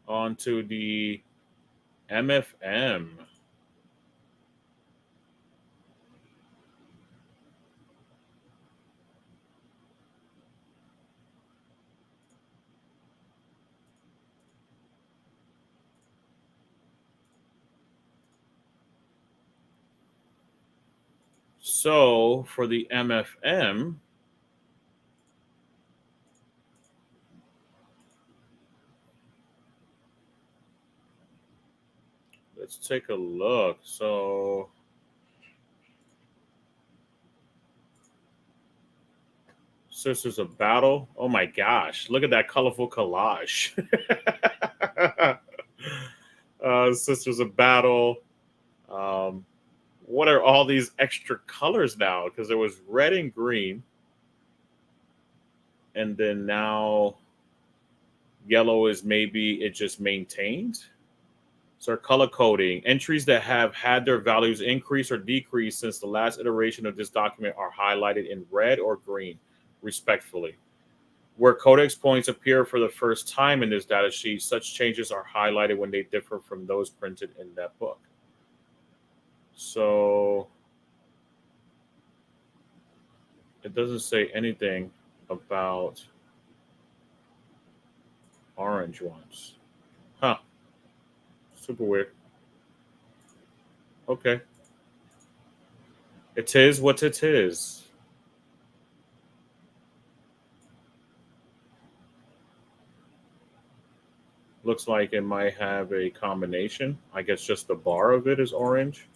On to the MFM. So, for the MFM, let's take a look. So, Sisters of Battle. Oh my gosh, look at that colorful collage. Sisters of Battle. What are all these extra colors now? Because there was red and green. And then now yellow is maybe it just maintained. So color coding. Entries that have had their values increase or decrease since the last iteration of this document are highlighted in red or green, respectively. Where codex points appear for the first time in this data sheet, such changes are highlighted when they differ from those printed in that book. So it doesn't say anything about orange ones. Huh. Super weird. Okay. It is what it is. Looks like it might have a combination. I guess just the bar of it is orange.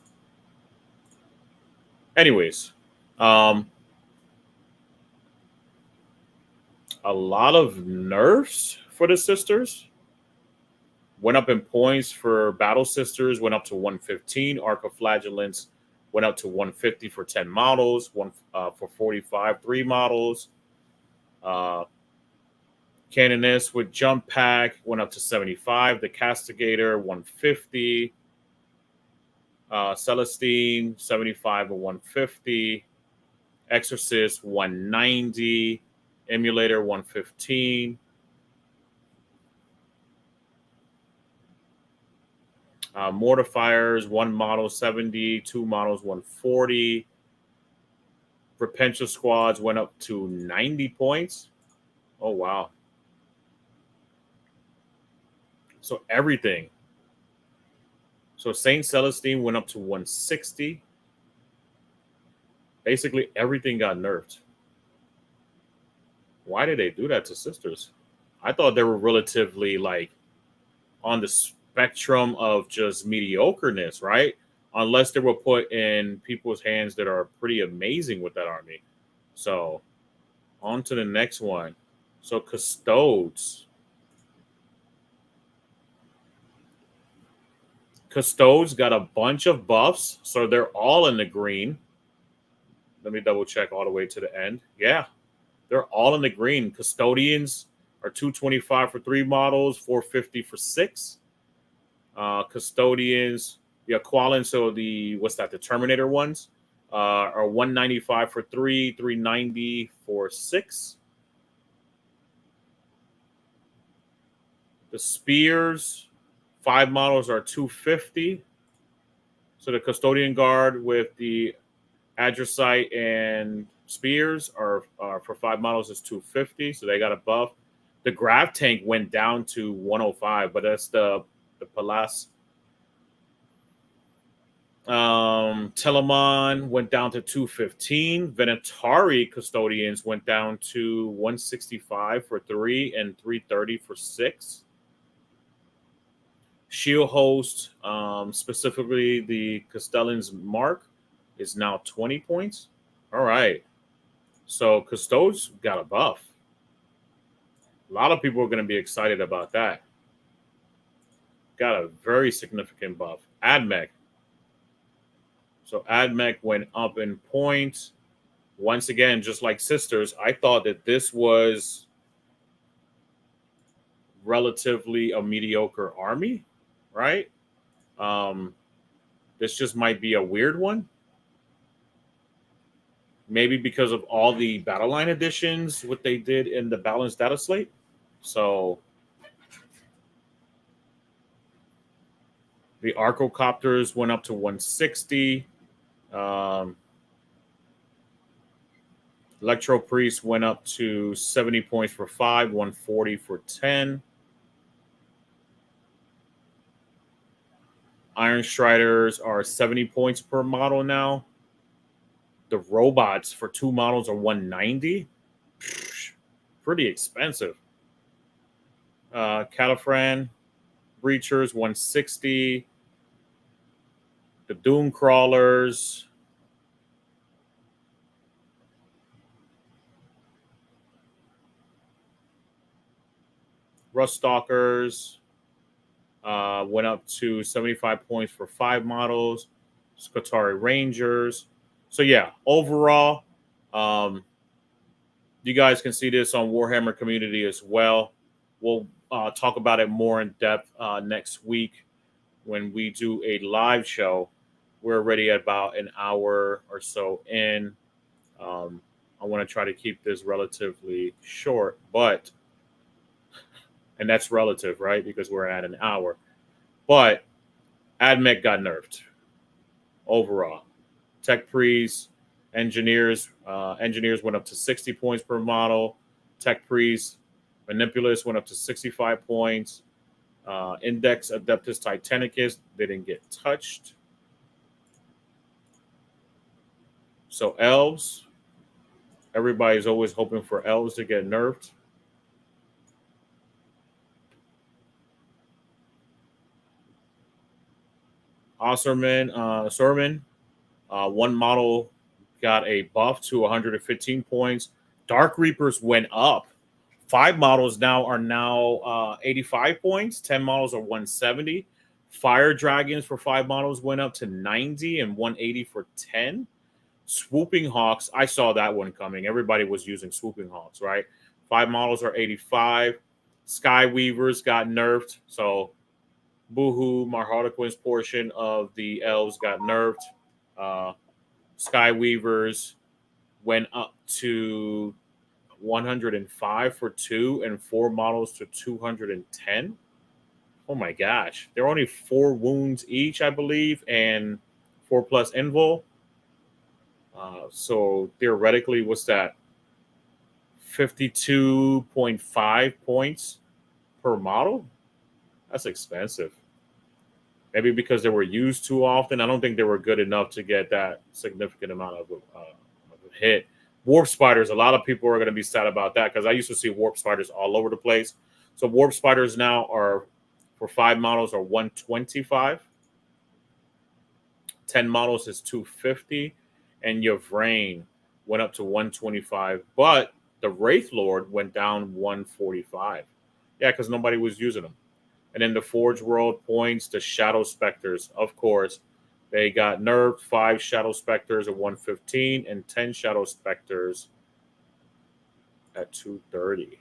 Anyways, a lot of nerfs for the sisters. Went up in points for Battle Sisters, went up to 115. Arc of Flagellants went up to 150 for 10 models, one for 45, 3 models. Canoness with Jump Pack went up to 75. The Castigator, 150. Celestine, 75 and 150. Exorcist, 190. Emulator, 115. Mortifiers, 1 model 70, 2 models 140. Repentia squads went up to 90 points. Oh, wow. So everything. So Saint Celestine went up to 160. Basically, everything got nerfed. Why did they do that to sisters? I thought they were relatively like on the spectrum of just mediocreness, right? Unless they were put in people's hands that are pretty amazing with that army. So on to the next one. So Custodes. Custodes got a bunch of buffs, so they're all in the green. Let me double check all the way to the end. Yeah, they're all in the green. Custodians are 225 for 3 models, 450 for 6. Custodians, the Aqualan, so the the Terminator ones are 195 for 3, 390 for 6. The Spears, 5 models are 250. So the Custodian Guard with the Adricite and Spears are for 5 models is 250. So they got a buff. The Grav Tank went down to 105, but that's the Palace. Telemon went down to 215. Venatari Custodians went down to 165 for 3 and 330 for 6. Shield Host, specifically the Castellan's Mark, is now 20 points. All right. So Custodes got a buff. A lot of people are going to be excited about that. Got a very significant buff. AdMech. So AdMech went up in points. Once again, just like sisters, I thought that this was relatively a mediocre army, right? This just might be a weird one. Maybe because of all the battle line additions, what they did in the balanced data slate. So the Archocopters went up to 160. Electro Priest went up to 70 points for 5, 140 for 10. Iron Striders are 70 points per model now. The robots for 2 models are 190. Pretty expensive. Califran Breachers 160. The Doom Crawlers. Rust Stalkers went up to 75 points for 5 models. Skotari Rangers. So yeah, overall, you guys can see this on Warhammer community as well. We'll talk about it more in depth next week when we do a live show. We're already at about an hour or so in. I want to try to keep this relatively short, and that's relative, right? Because we're at an hour. But AdMech got nerfed overall. Tech Priest, engineers went up to 60 points per model. Tech Priest, Manipulus went up to 65 points. Index Adeptus Titanicus didn't get touched. So elves, everybody's always hoping for elves to get nerfed. Sorman, one model got a buff to 115 points. Dark Reapers went up. 5 models are 85 points. 10 models are 170. Fire Dragons for 5 models went up to 90 and 180 for 10. Swooping Hawks, I saw that one coming. Everybody was using Swooping Hawks, right? 5 models are 85. Sky Weavers got nerfed. So Boohoo, Marharlequin's portion of the elves got nerfed. Sky Weavers went up to 105 for 2 and 4 models to 210. Oh my gosh. They're only 4 wounds each, I believe, and 4 plus invul. So theoretically, what's that? 52.5 points per model? That's expensive. Maybe because they were used too often. I don't think they were good enough to get that significant amount of a hit. Warp Spiders, a lot of people are going to be sad about that because I used to see Warp Spiders all over the place. So Warp Spiders now are, for 5 models, are 125. 10 models is 250. And Yvrain went up to 125. But the Wraith Lord went down 145. Yeah, because nobody was using them. And in the Forge World points, the Shadow Specters, of course, they got nerfed. 5 Shadow Specters at 115 and 10 Shadow Specters at 230.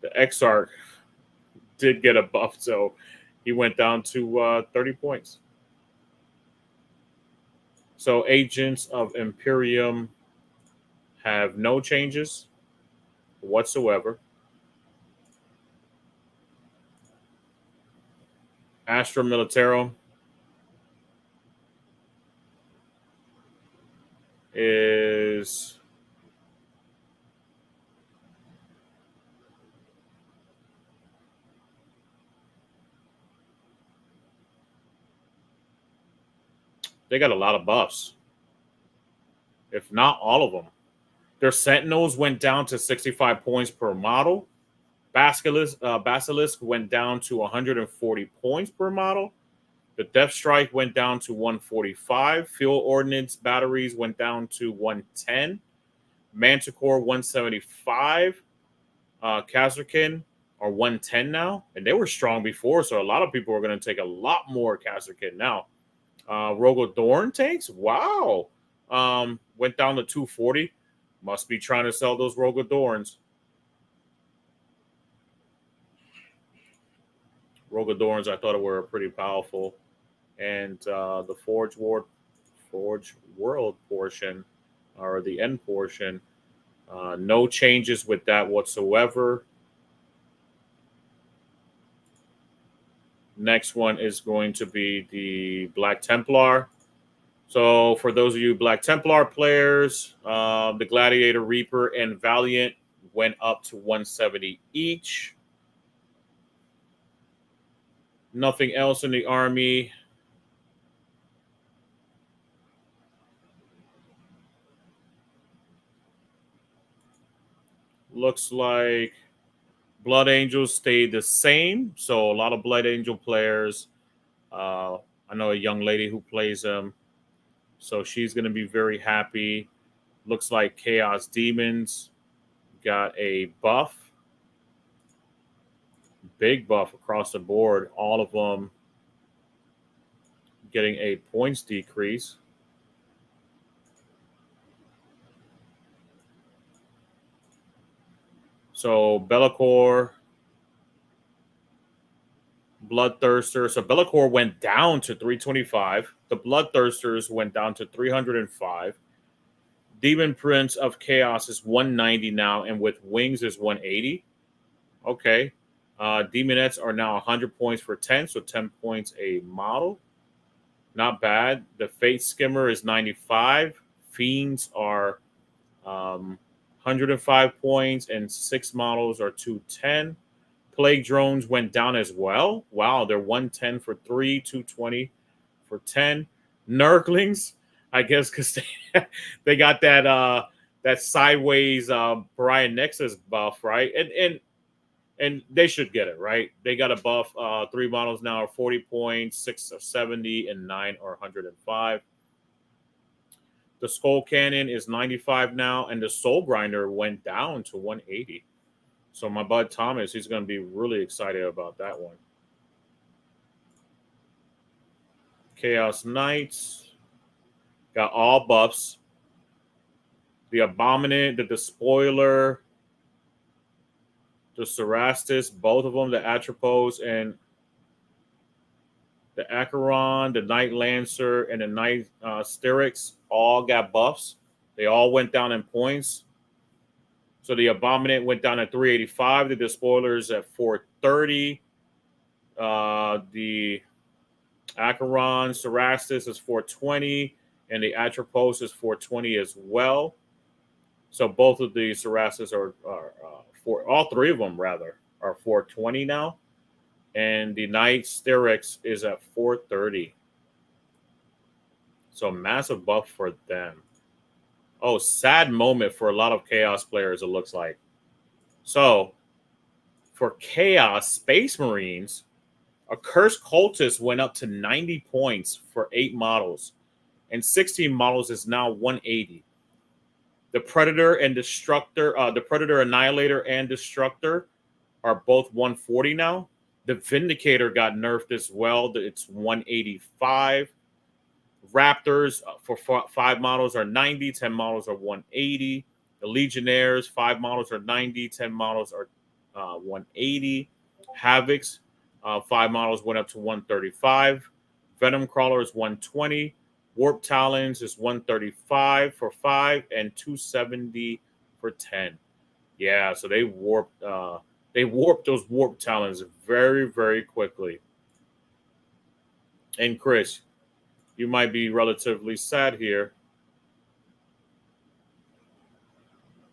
The Exarch did get a buff, so he went down to 30 points. So Agents of Imperium have no changes whatsoever. Astra Militarum is they got a lot of buffs, if not all of them. Their Sentinels went down to 65 points per model. Basilisk went down to 140 points per model. The Death Strike went down to 145. Field Ordnance Batteries went down to 110. Manticore 175. Kazarkin are 110 now. And they were strong before, so a lot of people are going to take a lot more Kazarkin now. Rogodorn tanks, wow. Went down to 240. Must be trying to sell those Rogadorns. Rogadorns, I thought were pretty powerful. And the Forge World portion, or the end portion, no changes with that whatsoever. Next one is going to be the Black Templar. So for those of you Black Templar players, the Gladiator, Reaper, and Valiant went up to 170 each. Nothing else in the army. Looks like Blood Angels stayed the same. So a lot of Blood Angel players. I know a young lady who plays them. So she's going to be very happy. Looks like Chaos Demons got a buff. Big buff across the board. All of them getting a points decrease. So Be'lakor, Bloodthirster. So Be'lakor went down to 325. The Bloodthirsters went down to 305. Demon Prince of Chaos is 190 now, and with wings is 180. Okay. Demonettes are now 100 points for 10, so 10 points a model. Not bad. The Fate Skimmer is 95. Fiends are 105 points, and 6 models are 210. Plague Drones went down as well. Wow, they're 110 for 3, 220 for 10. Nurglings, I guess, because they got that sideways Brian Nexus buff, right? And they should get it, right? They got a buff. 3 models now are 40 points, 6 are 70, and 9 are 105. The Skull Cannon is 95 now, and the Soul Grinder went down to 180. So my bud Thomas, he's going to be really excited about that one. Chaos Knights got all buffs. The Abominant, the Despoiler, the Cerastus, both of them, the Atropos and the Acheron, the Night Lancer, and the Night Styrax all got buffs. They all went down in points. So the Abominant went down at 385. The Despoiler is at 430. The Acheron, Cerastus is 420. And the Atropos is 420 as well. So both of the Cerastus are all 3 of them, rather, are 420 now. And the Night Styrax is at 430. So massive buff for them. Oh, sad moment for a lot of Chaos players, it looks like. So, for Chaos Space Marines, a Cursed Cultist went up to 90 points for 8 models. And 16 models is now 180. The Predator and Destructor, the Predator Annihilator and Destructor are both 140 now. The Vindicator got nerfed as well. It's 185. Raptors for 5 models are 90. 10 models are 180. The Legionnaires, 5 models are 90. 10 models are 180. Havocs, 5 models went up to 135. Venom Crawler is 120. Warp Talons is 135 for 5 and 270 for 10. Yeah, so they warped those Warp Talons very, very quickly. And Chris, you might be relatively sad here.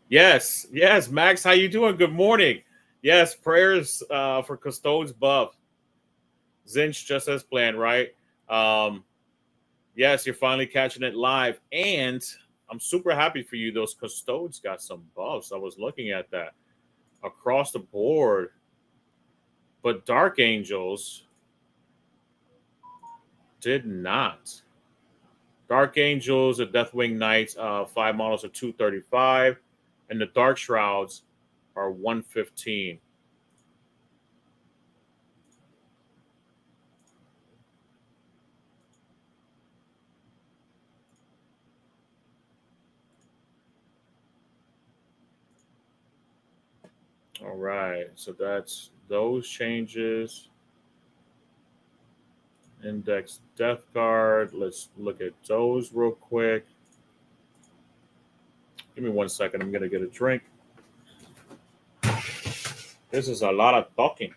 Yes, Max, how you doing? Good morning. Yes, prayers for Custodes buff. Zinch just as planned, right? Yes, you're finally catching it live. And I'm super happy for you. Those Custodes got some buffs. I was looking at that across the board. But Dark Angels did not. Dark Angels, the Deathwing Knights, 5 models are 235. And the Dark Shrouds are 115. All right, so that's those changes. Index Death Guard. Let's look at those real quick. Give me 1 second. I'm gonna get a drink. This is a lot of talking.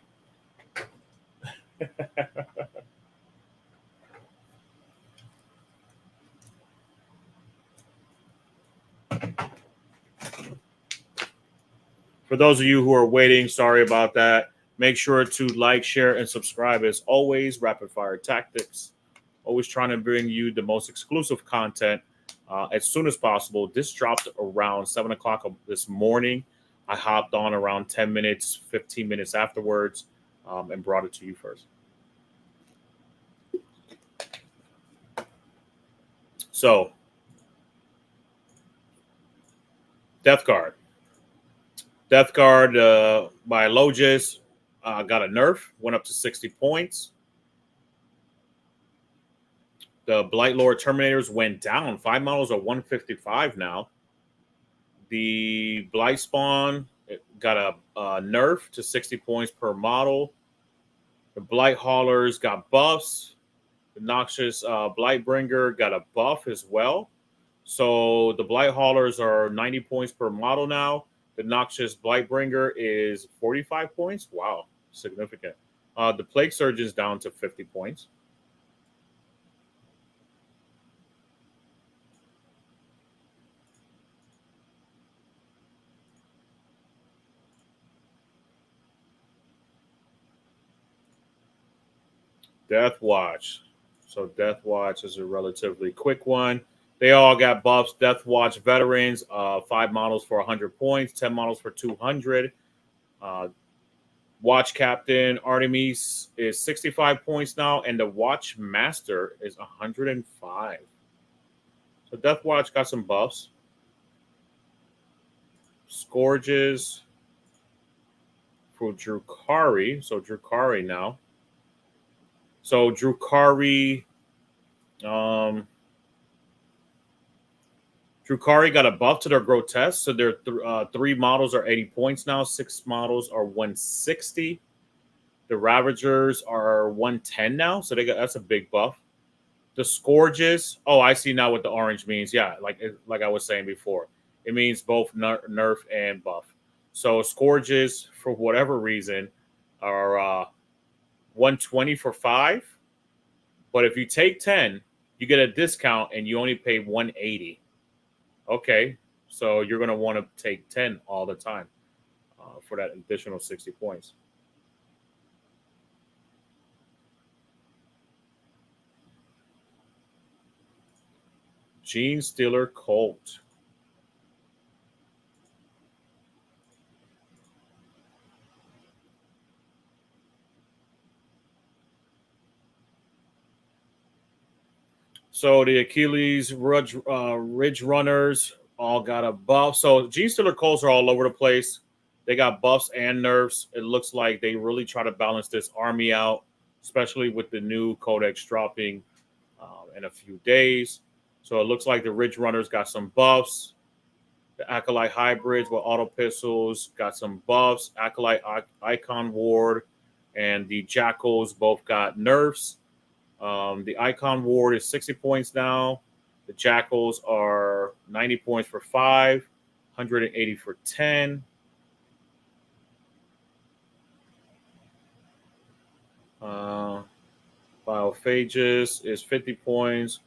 For those of you who are waiting, sorry about that. Make sure to like, share, and subscribe. As always, Rapid Fire Tactics. Always trying to bring you the most exclusive content as soon as possible. This dropped around 7 o'clock this morning. I hopped on around 10 minutes, 15 minutes afterwards, and brought it to you first. So, Death Guard. Death Guard by Logis got a nerf, went up to 60 points. The Blight Lord Terminators went down. 5 models are 155 now. The Blight Spawn got a nerf to 60 points per model. The Blight Haulers got buffs. The Noxious Blightbringer got a buff as well. So the Blight Haulers are 90 points per model now. The Noxious Blightbringer is 45 points. Wow, significant. The Plague Surgeon's down to 50 points. Death Watch. So Death Watch is a relatively quick one. They all got buffs. Death Watch veterans, 5 models for 100 points, 10 models for 200. Watch Captain Artemis is 65 points now, and the Watch Master is 105. So Death Watch got some buffs. Scourges for Drukari. So Drukari now. So Drukari got a buff to their grotesque, so their 3 models are 80 points now. 6 models are 160. The Ravagers are 110 now, so that's a big buff. The Scourges, oh, I see now what the orange means. Yeah, like I was saying before, it means both nerf and buff. So Scourges, for whatever reason, are 120 for 5, but if you take 10, you get a discount and you only pay 180. Okay, so you're going to want to take 10 all the time for that additional 60 points. Gene Stealer Colt. So the Achilles Ridge Runners all got a buff. So Gene Stealer Colts are all over the place. They got buffs and nerfs. It looks like they really try to balance this army out, especially with the new codex dropping in a few days. So it looks like the Ridge Runners got some buffs. The Acolyte Hybrids with auto pistols got some buffs. Acolyte Icon Ward and the Jackals both got nerfs. The Icon Ward is 60 points now. The Jackals are 90 points for 5, 180 for 10. Biophagus is 50 points.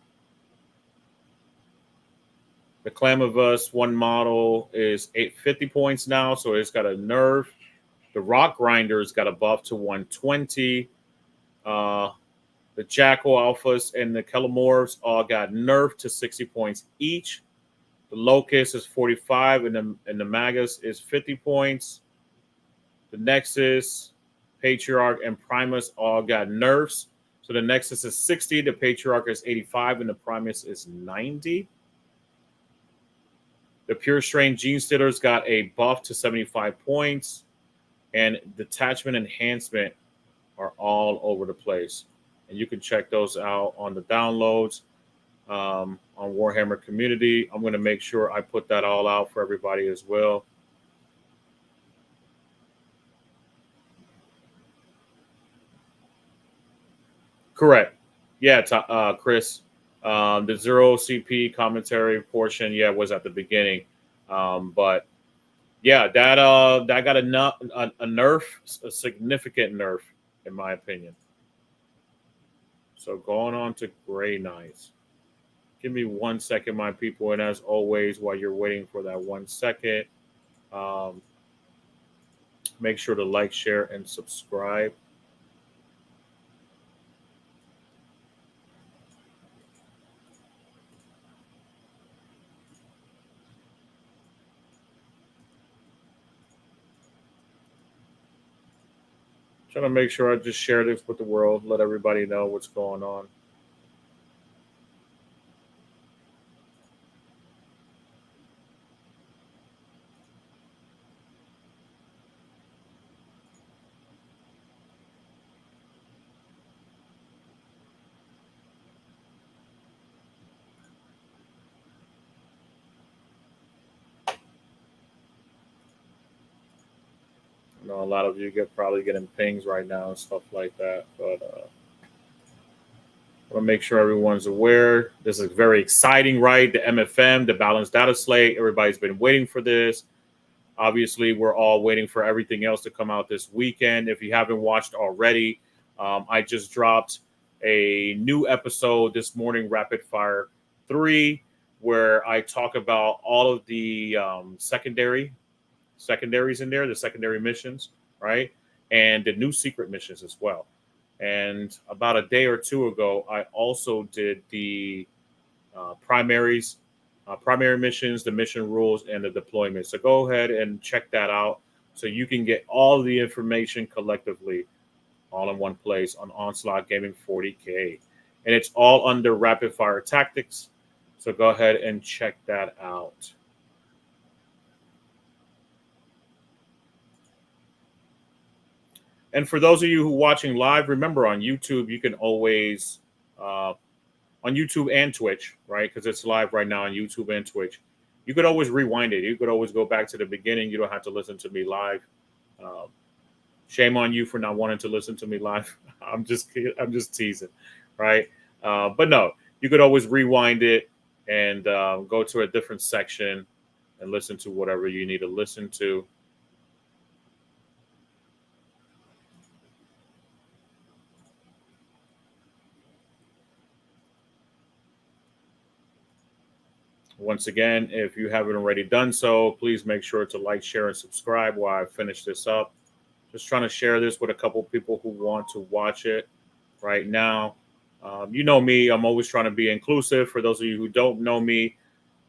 The Clamavus, one model, is 50 points now, so it's got a nerf. The Rock Grinder's got a buff to 120. The Jackal Alphas and the Kelemorphs all got nerfed to 60 points each. The Locust is 45, and the Magus is 50 points. The Nexus, Patriarch, and Primus all got nerfs. So the Nexus is 60, the Patriarch is 85, and the Primus is 90. The Pure Strain Gene Stealers got a buff to 75 points, and Detachment Enhancement are all over the place. And you can check those out on the downloads on Warhammer Community. I'm going to make sure I put that all out for everybody as well. Correct. Yeah, Chris. The zero CP commentary portion, yeah, was at the beginning. But yeah, that got a nerf, a significant nerf, in my opinion. So going on to Gray Knights. Give me 1 second, my people, and as always, while you're waiting for that 1 second, um, make sure to like, share, and subscribe. Trying to make sure I just share this with the world, let everybody know what's going on. I know a lot of you get probably getting pings right now and stuff like that, but I want to make sure everyone's aware. This is very exciting, right? The MFM, the Balanced Data Slate. Everybody's been waiting for this. Obviously, we're all waiting for everything else to come out this weekend. If you haven't watched already, I just dropped a new episode this morning, Rapid Fire 3, where I talk about all of the secondaries in there, the secondary missions, right? And the new secret missions as well. And about a day or two ago, I also did the primaries, primary missions, the mission rules, and the deployment. So go ahead and check that out so you can get all the information collectively all in one place on Onslaught Gaming 40K. And it's all under Rapid Fire Tactics. So go ahead and check that out. And for those of you who are watching live, remember on YouTube, you can always, on YouTube and Twitch, right? Because it's live right now on YouTube and Twitch. You could always rewind it. You could always go back to the beginning. You don't have to listen to me live. Shame on you for not wanting to listen to me live. I'm just teasing, right? But no, you could always rewind it and go to a different section and listen to whatever you need to listen to. Once again, if you haven't already done so, please make sure to like, share, and subscribe while I finish this up. Just trying to share this with a couple people who want to watch it right now. You know me, I'm always trying to be inclusive. For those of you who don't know me,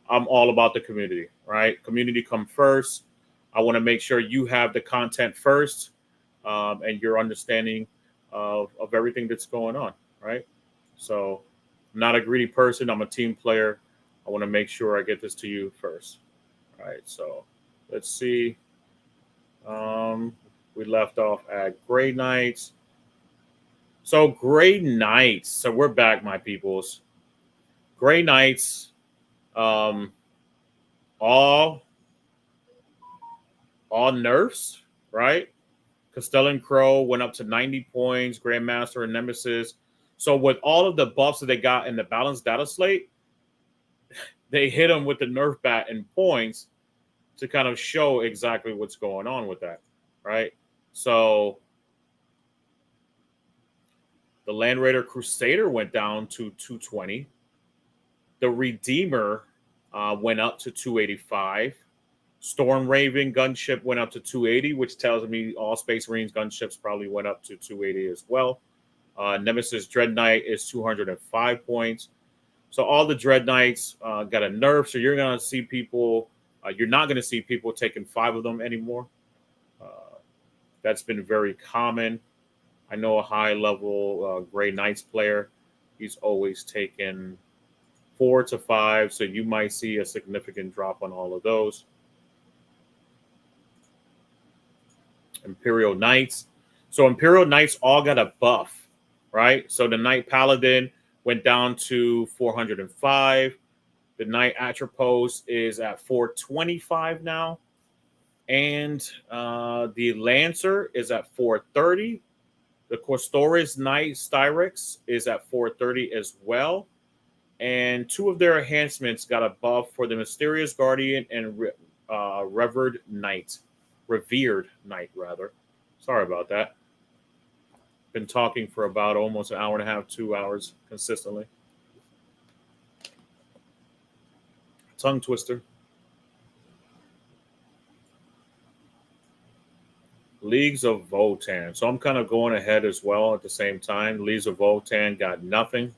I'm all about the community, right? Community come first. I want to make sure you have the content first and your understanding of everything that's going on, right? So I'm not a greedy person. I'm a team player. I want to make sure I get this to you first. All right, so let's see. We left off at Gray Knights. So Gray Knights. So we're back, my peoples. Gray Knights. All nerfs, right? Castellan Crow went up to 90 points. Grandmaster and Nemesis. So with all of the buffs that they got in the balanced data slate, they hit them with the nerf bat in points to kind of show exactly what's going on with that, right? So the Land Raider Crusader went down to 220. The Redeemer went up to 285. Storm Raven gunship went up to 280, which tells me all Space Marines gunships probably went up to 280 as well. Nemesis Dread Knight is 205 points. So all the Dread Knights got a nerf. So you're going to see people, you're not going to see people taking 5 of them anymore. That's been very common. I know a high-level Gray Knights player. He's always taken 4 to 5. So you might see a significant drop on all of those. Imperial Knights. So Imperial Knights all got a buff, right? So the Knight Paladin went down to 405. The Knight Atropos is at 425 now. And the Lancer is at 430. The Costores Knight Styrex is at 430 as well. And 2 of their enhancements got a buff for the Mysterious Guardian and Revered Knight. Revered Knight, rather. Sorry about that. Been talking for about almost an hour and a half, 2 hours consistently. Tongue twister. Leagues of Votann. So I'm kind of going ahead as well at the same time. Leagues of Votann got nothing.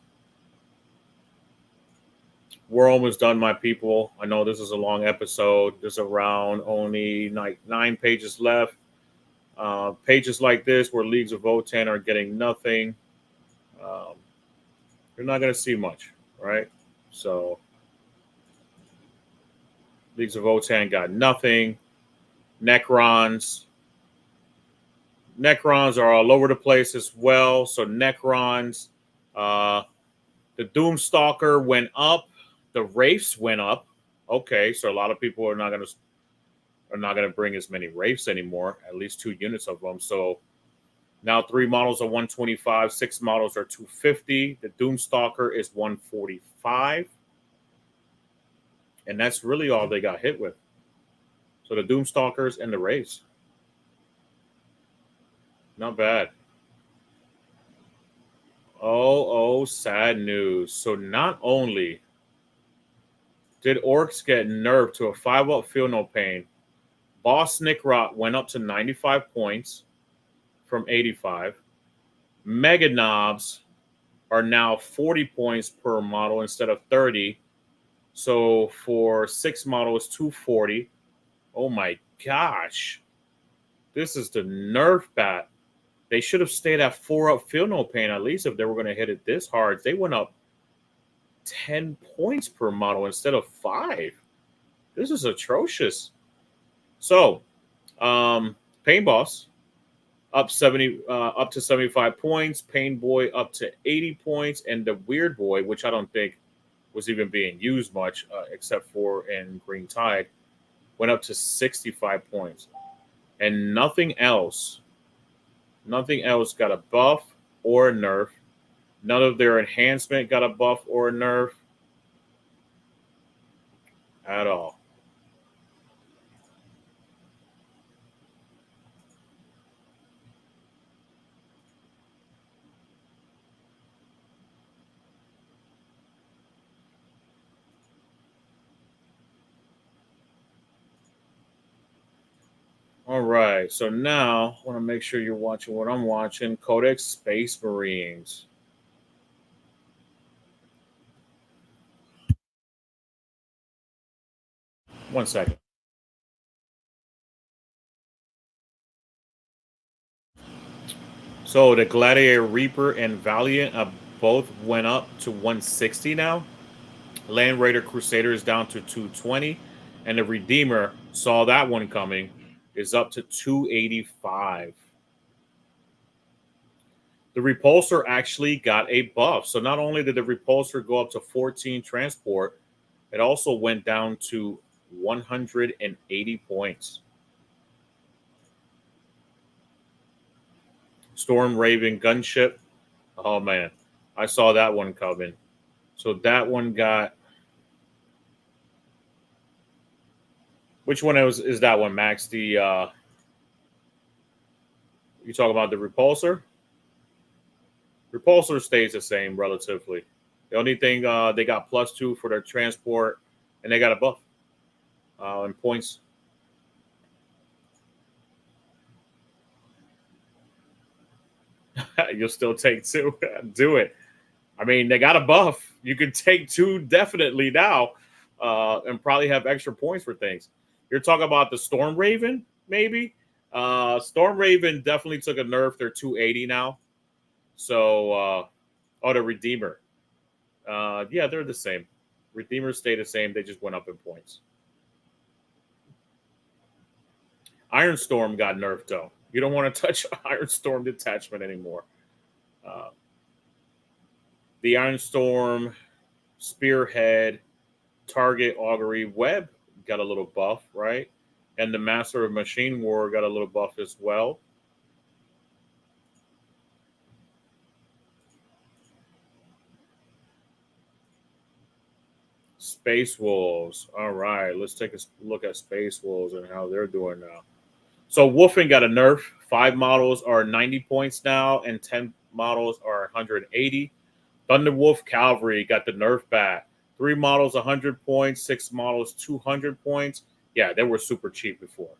We're almost done, my people. I know this is a long episode. There's around only 9 pages left. Pages like this where Leagues of Votann are getting nothing, you're not going to see much, right? So Leagues of Votann got nothing. Necrons are all over the place as well. So Necrons, the Doomstalker went up. The Wraiths went up. Okay, so a lot of people are not going to bring as many Wraiths anymore. At least 2 units of them. So now 3 models are 125, 6 models are 250. The Doomstalker is 145. And that's really all they got hit with. So the Doomstalkers and the Wraiths. Not bad. Oh, sad news. So not only did Orcs get nerfed to a 5-up Feel No Pain, Boss Nikrot went up to 95 points from 85. Mega Knobs are now 40 points per model instead of 30. So for 6 models, 240. Oh my gosh. This is the nerf bat. They should have stayed at 4-up Feel No Pain at least if they were going to hit it this hard. They went up 10 points per model instead of 5. This is atrocious. So, Pain Boss up to 75 points. Pain Boy up to 80 points, and the Weird Boy, which I don't think was even being used much, except for in Green Tide, went up to 65 points, and nothing else got a buff or a nerf. None of their enhancement got a buff or a nerf at all. All right, so now I want to make sure you're watching what I'm watching. Codex Space Marines. One second. So the Gladiator Reaper and Valiant both went up to 160 now. Land Raider Crusader is down to 220. And the Redeemer, saw that one coming, is up to 285. The Repulsor actually got a buff. So not only did the Repulsor go up to 14 transport, it also went down to 180 points. Storm Raven Gunship. Oh, man. I saw that one coming. So that one got... Which one is that one, Max? You talk about the Repulsor? Repulsor stays the same relatively. The only thing, they got +2 for their transport, and they got a buff and points. You'll still take 2. Do it. I mean, they got a buff. You can take 2 definitely now and probably have extra points for things. You're talking about the Storm Raven, maybe? Storm Raven definitely took a nerf. They're 280 now. So, the Redeemer. Yeah, they're the same. Redeemers stay the same. They just went up in points. Iron Storm got nerfed, though. You don't want to touch Iron Storm detachment anymore. The Iron Storm, Spearhead, Target, Augury, Web got a little buff, right? And the Master of Machine War got a little buff as well. Space Wolves. All right, let's take a look at Space Wolves and how they're doing now. So Wolfen got a nerf. 5 models are 90 points now, and 10 models are 180. Thunderwolf Cavalry got the nerf back. 3 models 100 points, 6 models 200 points. Yeah, they were super cheap before.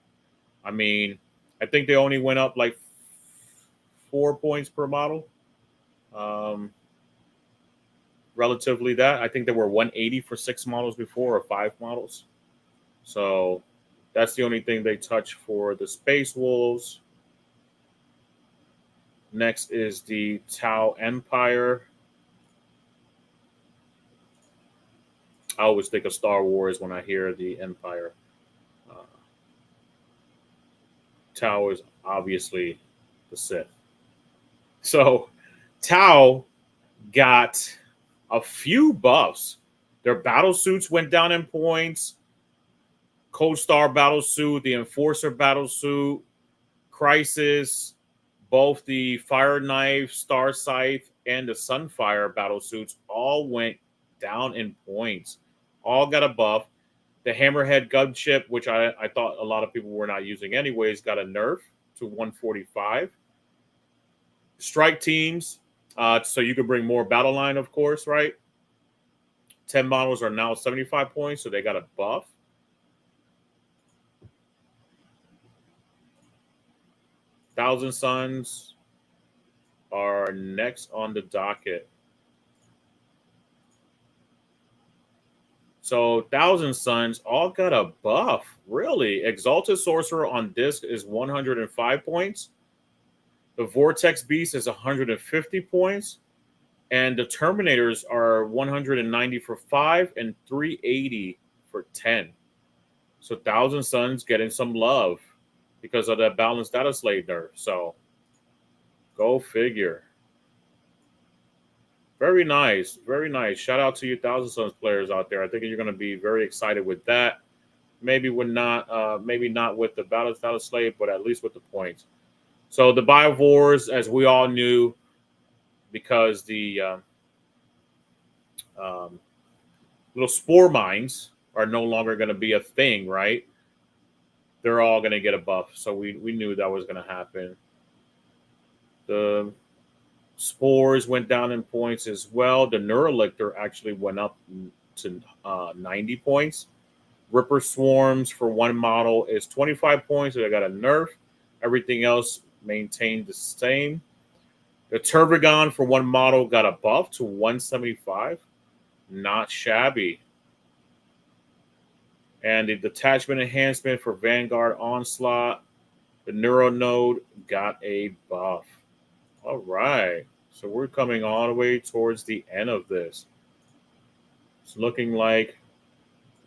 I mean, I think they only went up like 4 points per model. Relatively that. I think they were 180 for 6 models before, or 5 models. So that's the only thing they touch for the Space Wolves. Next is the Tau Empire. I always think of Star Wars when I hear the Empire. Tau is obviously the Sith. So Tau got a few buffs. Their battle suits went down in points. Cold Star battle suit, the Enforcer battle suit, Crisis, both the Fire Knife, Star Scythe, and the Sunfire battle suits all went down in points. All got a buff. The Hammerhead gunship, which I thought a lot of people were not using anyways, got a nerf to 145. Strike teams, so you can bring more battle line, of course, right? 10 models are now 75 points, so they got a buff. Thousand Suns are next on the docket. So Thousand Suns all got a buff. Really? Exalted Sorcerer on disc is 105 points. The Vortex Beast is 150 points. And the Terminators are 190 for 5 and 380 for 10. So Thousand Suns getting some love because of that balanced Dataslate nerf. So go figure. Very nice. Very nice. Shout out to you Thousand Suns players out there. I think you're going to be very excited with that. Maybe not with the balanced Dataslate, but at least with the points. So the Biovores, as we all knew, because the little spore mines are no longer going to be a thing, right? They're all going to get a buff. So we knew that was going to happen. The spores went down in points as well. The Neurolictor actually went up to 90 points. Ripper Swarms for 1 model is 25 points. So they got a nerf. Everything else maintained the same. The Turbigon for 1 model got a buff to 175. Not shabby. And the Detachment Enhancement for Vanguard Onslaught, the Neuronode got a buff. All right. So we're coming all the way towards the end of this. It's looking like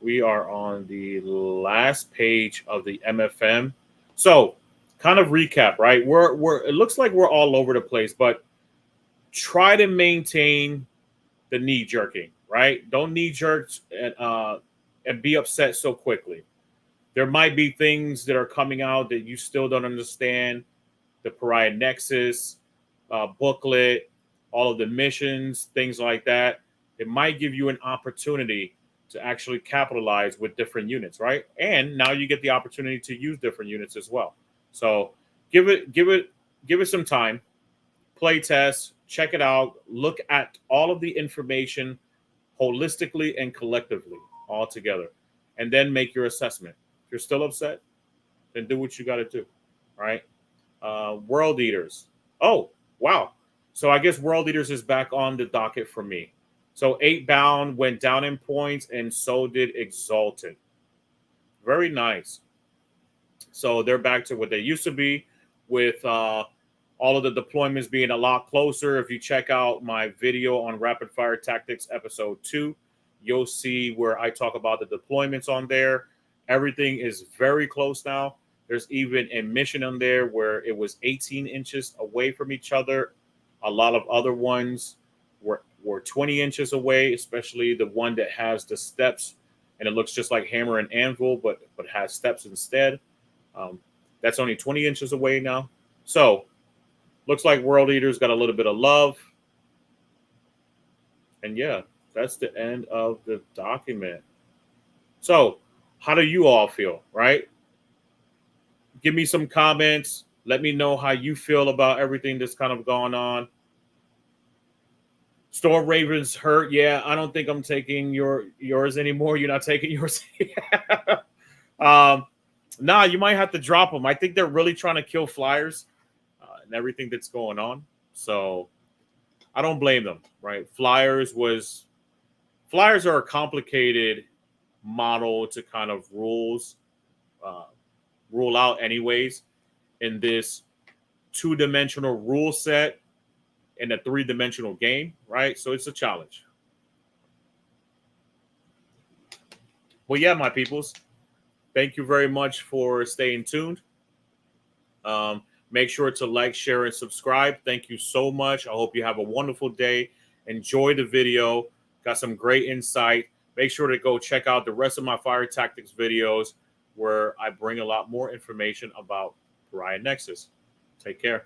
we are on the last page of the MFM. So kind of recap, right? It looks like we're all over the place, but try to maintain the knee jerking, right? Don't knee jerk and be upset so quickly. There might be things that are coming out that you still don't understand. The Pariah Nexus booklet, all of the missions, things like that. It might give you an opportunity to actually capitalize with different units, right? And now you get the opportunity to use different units as well. So give it some time. Play test, check it out, look at all of the information holistically and collectively all together, and then make your assessment. If you're still upset, then do what you got to do, right? World Eaters. Oh, wow. So I guess World Eaters is back on the docket for me. So 8 Bound went down in points, and so did Exalted. Very nice. So they're back to what they used to be, with all of the deployments being a lot closer. If you check out my video on Rapid Fire Tactics episode 2, you'll see where I talk about the deployments on there. Everything is very close now. There's even a mission on there where it was 18 inches away from each other. A lot of other ones were 20 inches away, especially the one that has the steps, and it looks just like Hammer and Anvil, but has steps instead. That's only 20 inches away now. So looks like World Eaters got a little bit of love. And yeah, that's the end of the document. So, how do you all feel, right? Give me some comments. Let me know how you feel about everything that's kind of going on. Storm Ravens hurt. Yeah, I don't think I'm taking yours anymore. You're not taking yours. Nah, you might have to drop them. I think they're really trying to kill Flyers and everything that's going on. So I don't blame them, right? Flyers are a complicated model to kind of rule out anyways in this two-dimensional rule set in a three-dimensional game, right? So it's a challenge. Well, yeah, my peoples, thank you very much for staying tuned. Make sure to like, share, and subscribe. Thank you so much. I hope you have a wonderful day. Enjoy the video. Got some great insight. Make sure to go check out the rest of my fire tactics videos where I bring a lot more information about Pariah Nexus. Take care.